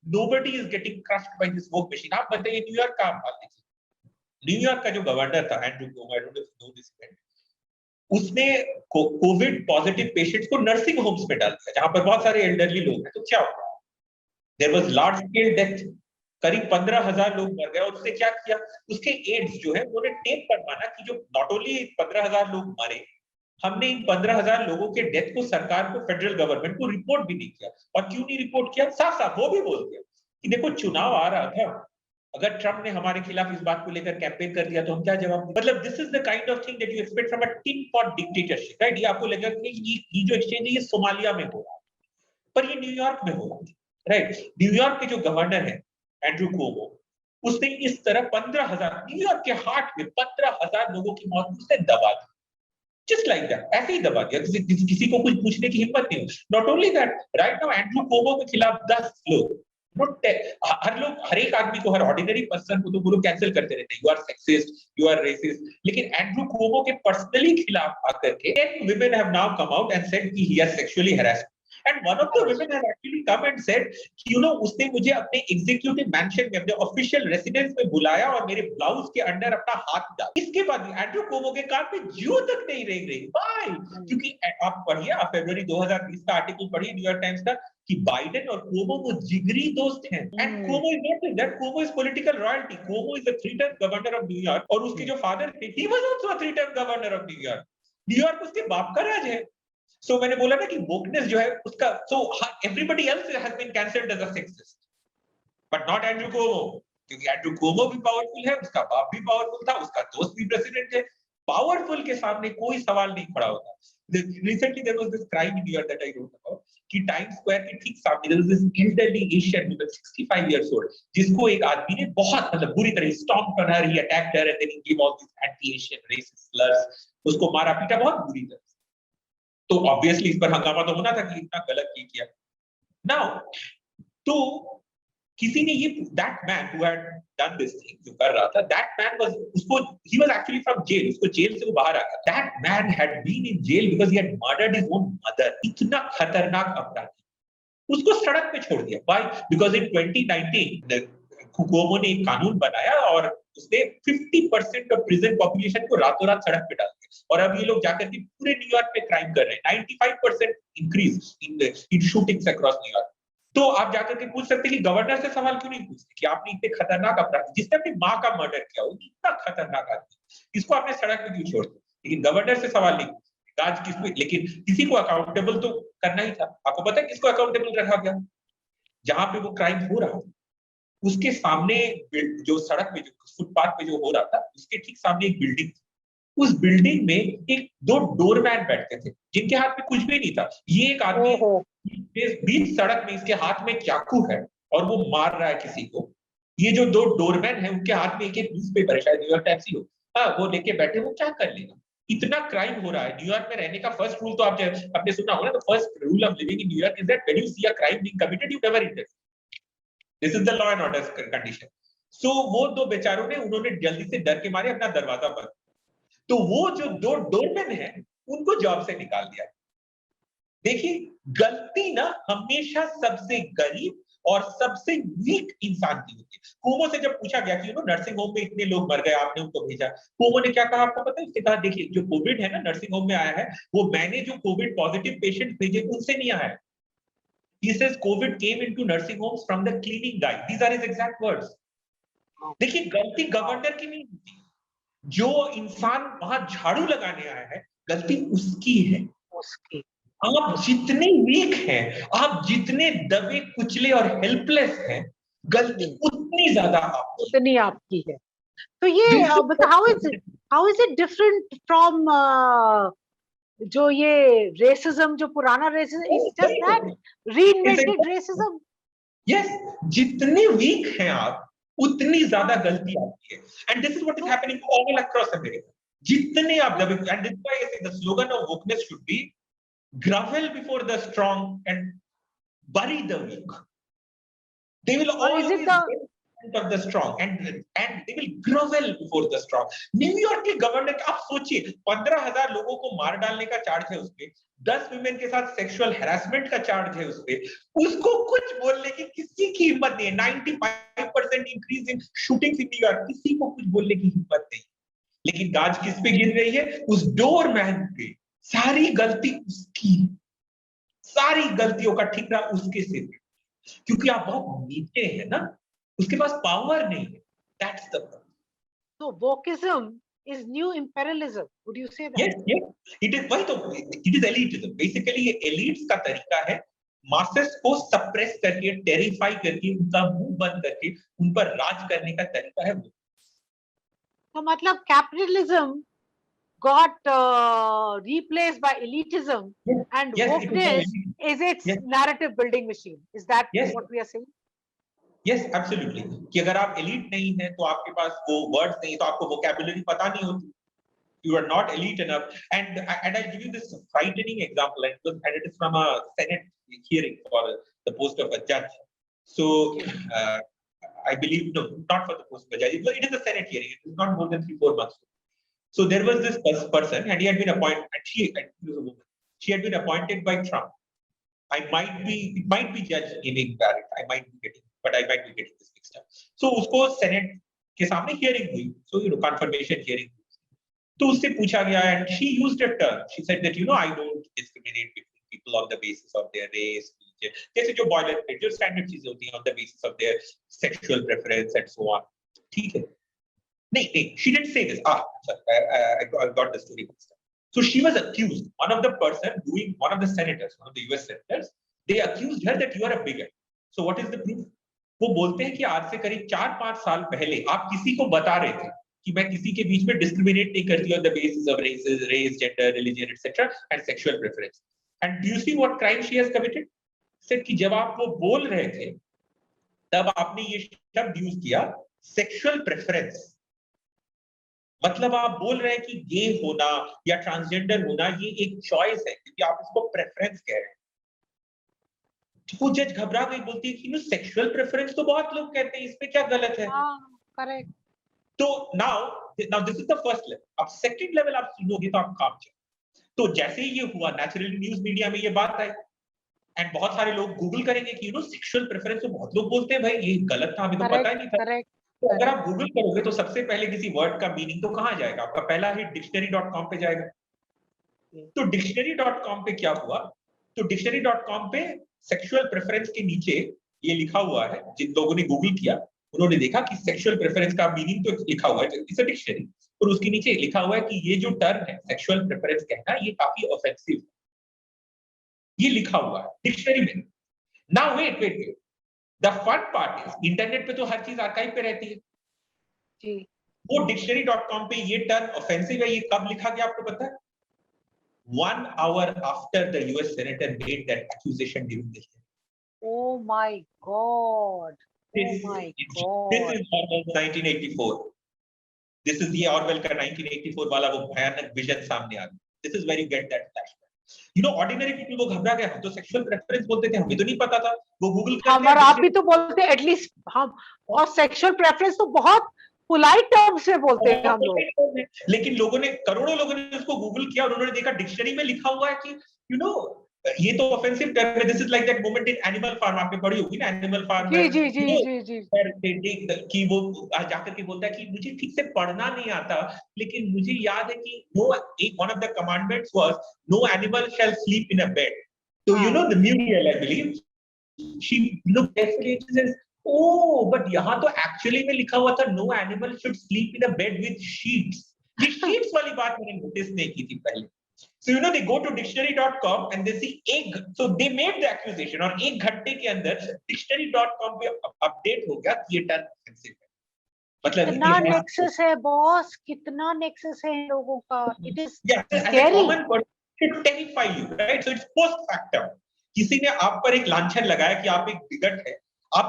nobody is getting crushed by this woke machine. आप बताइए न्यूयॉर्क का बात देखिए, न्यूयॉर्क का जो गवर्नर था Andrew Cuomo, I don't know this man, उसने कोविड पॉजिटिव पेशेंट्स को नर्सिंग होम्स में डाल दिया जहां पर बहुत सारे एल्डरली लोग हैं। तो क्या हुआ? There was large scale death, करीब 15,000 लोग मर गए। और उसने क्या किया? उसके एड्स जो है उन्होंने टेप पर माना कि जो नॉट ओनली 15,000 लोग मरे, हमने इन 15,000 लोगों के डेथ को सरकार को, फेडरल गवर्नमेंट को रिपोर्ट भी नहीं किया। और क्यों नहीं रिपोर्ट किया? साफ साफ वो भी बोल दिया कि देखो चुनाव आ रहा था अगर ट्रम्प ने हमारे खिलाफ इस बात को लेकर कैंपेन कर दिया तो हम क्या जवाब दें? मतलब this is the kind of thing that you expect from a tin pot dictatorship, right? ये आपको लगेगा कि ये जो एक्सचेंज है ये सोमालिया में हो रहा है, पर ये न्यूयॉर्क में हो रहा है, राइट? न्यूयॉर्क के जो गवर्नर है एंड्रू कुओमो, उसने इस तरह 15,000 न्यूयॉर्क के हार्ट में 15,000 लोगों की मौत उसने दबा दी, जस्ट लाइक दैट, ऐसे ही दबा दिया, किसी को कुछ पूछने की हिम्मत नहीं। Not only that, right now Andrew Cuomo के खिलाफ 10 लोग, हर लोग, हर एक आदमी को, हर ऑर्डिनरी पर्सन को तो वो लोग कैंसिल करते रहते हैं, you are sexist, you are racist, लेकिन एंड्रू कुओमो के पर्सनली खिलाफ आकर के 10 women have now come out and said कि he has sexually harassed, and one of the women has actually come and said कि उसने मुझे अपने एग्जीक्यूटिव मैंशन में, अपने ऑफिशियल रेसिडेंस में बुलाया और मेरे ब्लाउज के अंदर अपना हाथ डाला। इसके बाद एंड्रू कुओमो के कान पे जू तक नहीं रेंग रही। व्हाई? क्योंकि आप पढ़िए, आप फरवरी 2020 का आर्टिकल पढ़िए न्यूयॉर्क टाइम्स का, कि बाइडेन और कुओमो वो जिगरी दोस्त हैं, and Cuomo is not like that, Cuomo is political royalty, Cuomo is a 3-term governor of New York, और उसके जो फादर थे, he was also a 3-term governor of New York. New York उसके बाप का राज है। सो मैंने बोला ना कि वोकनेस जो है उसका, so everybody else has been cancelled as a sexist, but not Andrew Cuomo, क्योंकि एंड्रू कुओमो भी पावरफुल है, उसका बाप भी पावरफुल था, उसका दोस्त भी प्रेसिडेंट है। पावरफुल के सामने कोई सवाल नहीं खड़ा होता। Recently there was this crime in New York that I wrote about, कि टाइम्स स्क्वायर के ठीक सामने there was this elderly Asian woman 65 years old, जिसको एक आदमी ने बहुत मतलब बुरी तरह stomped on her, he attacked her and then he gave all these anti-Asian racist slurs, उसको मारा पीटा बहुत बुरी तरह। तो ऑब्वियसली इस पर हंगामा तो होना था कि इतना गलत किया। नाउ तो किसी ने ये, that man who had done this thing, जो कर रहा था, दैट मैन वाज, उसको, he was actually from jail, उसको जेल से वो बाहर आ गया। That man had been in jail because he had murdered his own mother. इतना खतरनाक अपराधी, उसको सड़क पे छोड़ दिया। व्हाई? बिकॉज़ इन 2019 कुओमो ने एक कानून बनाया और उसने 50% ऑफ प्रिजन पॉपुलेशन को रातों रात सड़क पे डाल दिया, और अब ये लोग जाकर के पूरे न्यूयॉर्क में क्राइम कर रहे हैं। 95% increase in shootings across New York. तो आप जाकर के पूछ सकते हैं कि गवर्नर से सवाल क्यों नहीं पूछते कि आपने इतने खतरनाक अपराधी, जिसने अपनी माँ का मर्डर किया, वो कितना खतरनाक आदमी, इसको आपने सड़क पे क्यों छोड़ दिया? लेकिन गवर्नर से सवाल नहीं पूछते। आज किसको, लेकिन किसी को अकाउंटेबल तो करना ही था। आपको पता है किसको अकाउंटेबल रखा गया? जहां पे वो क्राइम हो रहा था उसके सामने, जो सड़क पे, जो फुटपाथ पे जो हो रहा था, उसके ठीक सामने एक बिल्डिंग थी। उस बिल्डिंग में एक 2 डोरमैन बैठते थे जिनके हाथ में कुछ भी नहीं था। ये एक आदमी बीच सड़क में, इसके हाथ में चाकू है और वो मार रहा है किसी को। ये जो 2 डोरमैन है उनके हाथ में एक न्यूज़पेपर है, शायद न्यूयॉर्क टाइम्स ही हो, हाँ, वो लेके बैठे, वो क्या कर लेगा? इतना क्राइम हो रहा है न्यूयॉर्क में। रहने का फर्स्ट रूल तो आपने सुना होगा ना, the first rule of living in New York is that when you see a crime being committed you never interfere. This is the law and order condition. So वो 2 बेचारों ने, उन्होंने जल्दी से डर के मारे अपना दरवाजा बंद, तो वो जो 2 डोरमैन हैं उनको जॉब से निकाल दिया। देखिए, गलती ना हमेशा सबसे गरीब और सबसे वीक इंसान की होती है। कुओमो से जब पूछा गया कि नर्सिंग होम में इतने लोग मर गए, आपने उनको भेजा, कुओमो ने क्या कहा आपको पता है? उसने कहा देखिए, जो कोविड है ना नर्सिंग होम में आया है, वो मैंने जो कोविड पॉजिटिव पेशेंट भेजे उनसे नहीं आया है। He says COVID came into nursing homes from the cleaning guy. These are his exact words. देखिए, गलती गवर्नर की नहीं होती, जो इंसान वहां झाड़ू लगाने आया है गलती उसकी है। उसकी। आप जितने वीक हैं, आप जितने दबे कुचले और हेल्पलेस हैं, गलती उतनी ज्यादा आपकी, उतनी आपकी है। तो ये how is it different from जो ये रेसिज्म, जो पुराना racism, it's just that reinvented racism. Yes, जितने वीक हैं आप उतनी ज्यादा गलती आपकी है, and this is what is happening all across America. जितने आप दबे, and this why I say the slogan of wokeness should be grovel before the strong and bury the weak. They will always get in front of the strong and they will grovel before the strong. New York के गवर्नर, आप सोचिए, 15,000 लोगों को मार डालने का चार्ज है उसपे, 10 विमेन के साथ सेक्सुअल हैरेसमेंट का चार्ज है उसपे, उसको कुछ बोलने की किसी की हिम्मत नहीं है। 95% increase in shootings in New York, किसी को कुछ बोलने की हिम्मत नहीं। लेकिन गाज किस पे गिर रही है? उस डोरमैन पे। सारी गलती उसकी, सारी गलतियों का ठिकाना उसके सिर पे, क्योंकि आप बहुत नीचे हैं ना, उसके पास पावर नहीं है। That's the problem. So wokeism is new imperialism. Would you say that? Yes, yes, it is, वही तो, इट इज एलिटिज्म। बेसिकली ये एलिट्स का तरीका है मासेस को सप्रेस करके, टेरिफाई करके, उनका मुंह बंद करके उन पर राज करने का तरीका है वो। तो मतलब capitalism got replaced by elitism, and Yes, it is wokeness a- is its yes, narrative building machine. Is that yes, what we are saying? yes, absolutely. कि अगर आप elite नहीं है तो आपके पास वो words नहीं, तो आपको vocabulary पता नहीं होती. You are not elite enough. And I'll give you this frightening example, and it is from a Senate hearing for the post of a judge. So uh, I believe, no, not for the post of a judge. It is a Senate hearing. It is not more than 3-4 months. So there was this person, and he had been appointed, and she was a woman. She had been appointed by Trump. It might be Judge invalid. I might be getting, but I might be getting this mixed up. So उसको Senate के सामने hearing हुई. So confirmation hearing. तो उससे पूछा गया, and she used a term. She said that I don't discriminate between people on the basis of their race, जैसे जो boilerplate, जो standard चीजें होती हैं on the basis of their sexual preference and so on. ठीक है. नहीं, she didn't say this. Sorry, I got the story mixed up. So she was accused. One of the senators, one of the US senators, they accused her that you are a bigot. So what is the proof? वो बोलते हैं कि आज से करीब 4-5 साल पहले आप किसी को बता रहे थे कि मैं किसी के बीच में डिस्क्रिमिनेट नहीं करती on the basis of race, gender, religion, etc. and sexual preference. And do you see what crime she has committed? Said कि जब आप वो बोल रहे थे, तब आपने ये शब्द यूज किया, sexual preference. मतलब आप बोल रहे हैं कि गे होना या ट्रांसजेंडर होना ये एक चॉइस है, क्योंकि आप इसको प्रेफरेंस कह रहे हैं. तो वो जज घबरा गई, बोलती है कि सेक्सुअल प्रेफरेंस तो बहुत लोग कहते हैं, इसमें क्या गलत है. करेक्ट. तो now this is the first level. अब सेकंड लेवल आप सुनोगे तो आप काम चले. तो जैसे ही ये हुआ, नेचुरली न्यूज मीडिया में ये बात आई, एंड बहुत सारे लोग गूगल करेंगे कि सेक्सुअल प्रेफरेंस तो बहुत लोग बोलते हैं, भाई ये गलत था, हमें तो पता ही नहीं था. करेक्ट. तो अगर आप गूगल करोगे तो सबसे पहले किसी वर्ड का मीनिंग तो कहां जाएगा? आपका पहला हिट dictionary.com पे जाएगा. तो dictionary.com पे क्या हुआ? तो dictionary.com पे सेक्सुअल प्रेफरेंस के नीचे ये लिखा हुआ है, जिन लोगों ने गूगल किया उन्होंने देखा कि सेक्सुअल प्रेफरेंस का मीनिंग तो लिखा हुआ है, इट्स अ डिक्शनरी, और उसके नीचे लिखा हुआ है कि ये जो टर्म है सेक्सुअल प्रेफरेंस कहना, ये काफी ऑफेंसिव है. ये लिखा हुआ है डिक्शनरी में. Now wait, the fun part is internet पे तो हर चीज आर्काइव पे रहती है जी. वो dictionary.com पे ये टर्म ऑफेंसिव है, ये कब लिखा गया आपको पता है? 1 hour after the US senator made that accusation during the hearing. Oh my God. This is Orwell's 1984. This is the Orwell का 1984 वाला वो भयानक विजन सामने आ गया. This is where you get that flashback. Ordinary people वो घबरा गए, हम तो सेक्सुअल प्रेफरेंस बोलते थे, हमें तो नहीं पता था. वो गूगल करते हमारा आप भी तो बोलते हैं एटलीस्ट हम, और सेक्सुअल प्रेफरेंस तो बहुत पोलाइट टर्म्स में बोलते हैं हम लोग. लेकिन लोगों ने, करोड़ों लोगों ने उसको गूगल किया और उन्होंने देखा डिक्शनरी में लिखा हुआ है कि ये तो ऑफेंसिव टर्म है. This is like that moment in Animal Farm, आपने पढ़ी होगी ना एनिमल फार्म में. जी जी जी जी जी. कि वो जाकर के बोलता है कि मुझे ठीक से पढ़ना नहीं आता, लेकिन मुझे याद है कि one of the commandments was no animal shall sleep in a bed. तो the Muriel I believe she looked carefully and says, oh, but यहाँ तो एक्चुअली में लिखा हुआ था no animal should sleep in a bed with sheets. ये शीट्स वाली बात मैंने नोटिस नहीं की थी पहले. So they go to dictionary.com and they see so they made the accusation, और एक घंटे के अंदर dictionary.com पे अपडेट हो गया कि ये टर्म ऑफेंसिव है. मतलब कितना नेक्सस है बॉस, कितना नेक्सस है इन लोगों का. It is scary. To terrify you, right? So it's post factum. किसी ने आप पर एक लांछन लगाया कि आप एक बिगट है. आप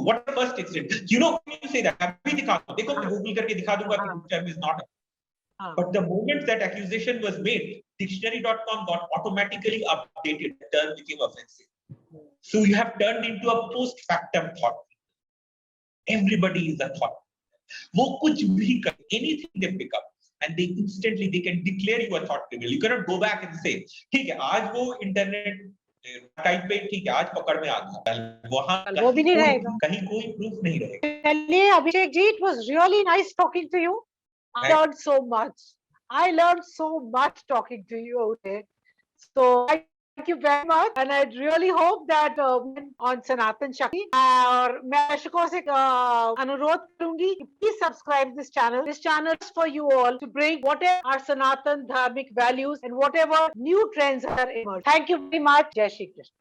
what first incident? You say that. अभी दिखा दो, देखो मैं गूगल करके दिखा दूंगा कि term is not. But the moment that accusation was made, dictionary.com got automatically updated. The term became offensive. So you have turned into a post factum thought. Everybody is a thought. वो कुछ भी कर, anything they pick up, and they instantly they can declare you a thought criminal. You cannot go back and say, ठीक है आज वो इंटरनेट टाइप पे, ठीक है आज पकड़ में आ गया, वहां वो भी नहीं रहेगा, कहीं कोई प्रूफ नहीं रहेगा. चलिए Abhishek ji, it was really nice talking to you. I learned so much. I learned so much talking to you today. So thank you very much, and I really hope that on Sanatan Shakti, और मैं दर्शकों से अनुरोध करूंगी कि please subscribe this channel. This channel is for you all to bring whatever are Sanatan dharmic values and whatever new trends are emerging. Thank you very much. Jai Shri Krishna.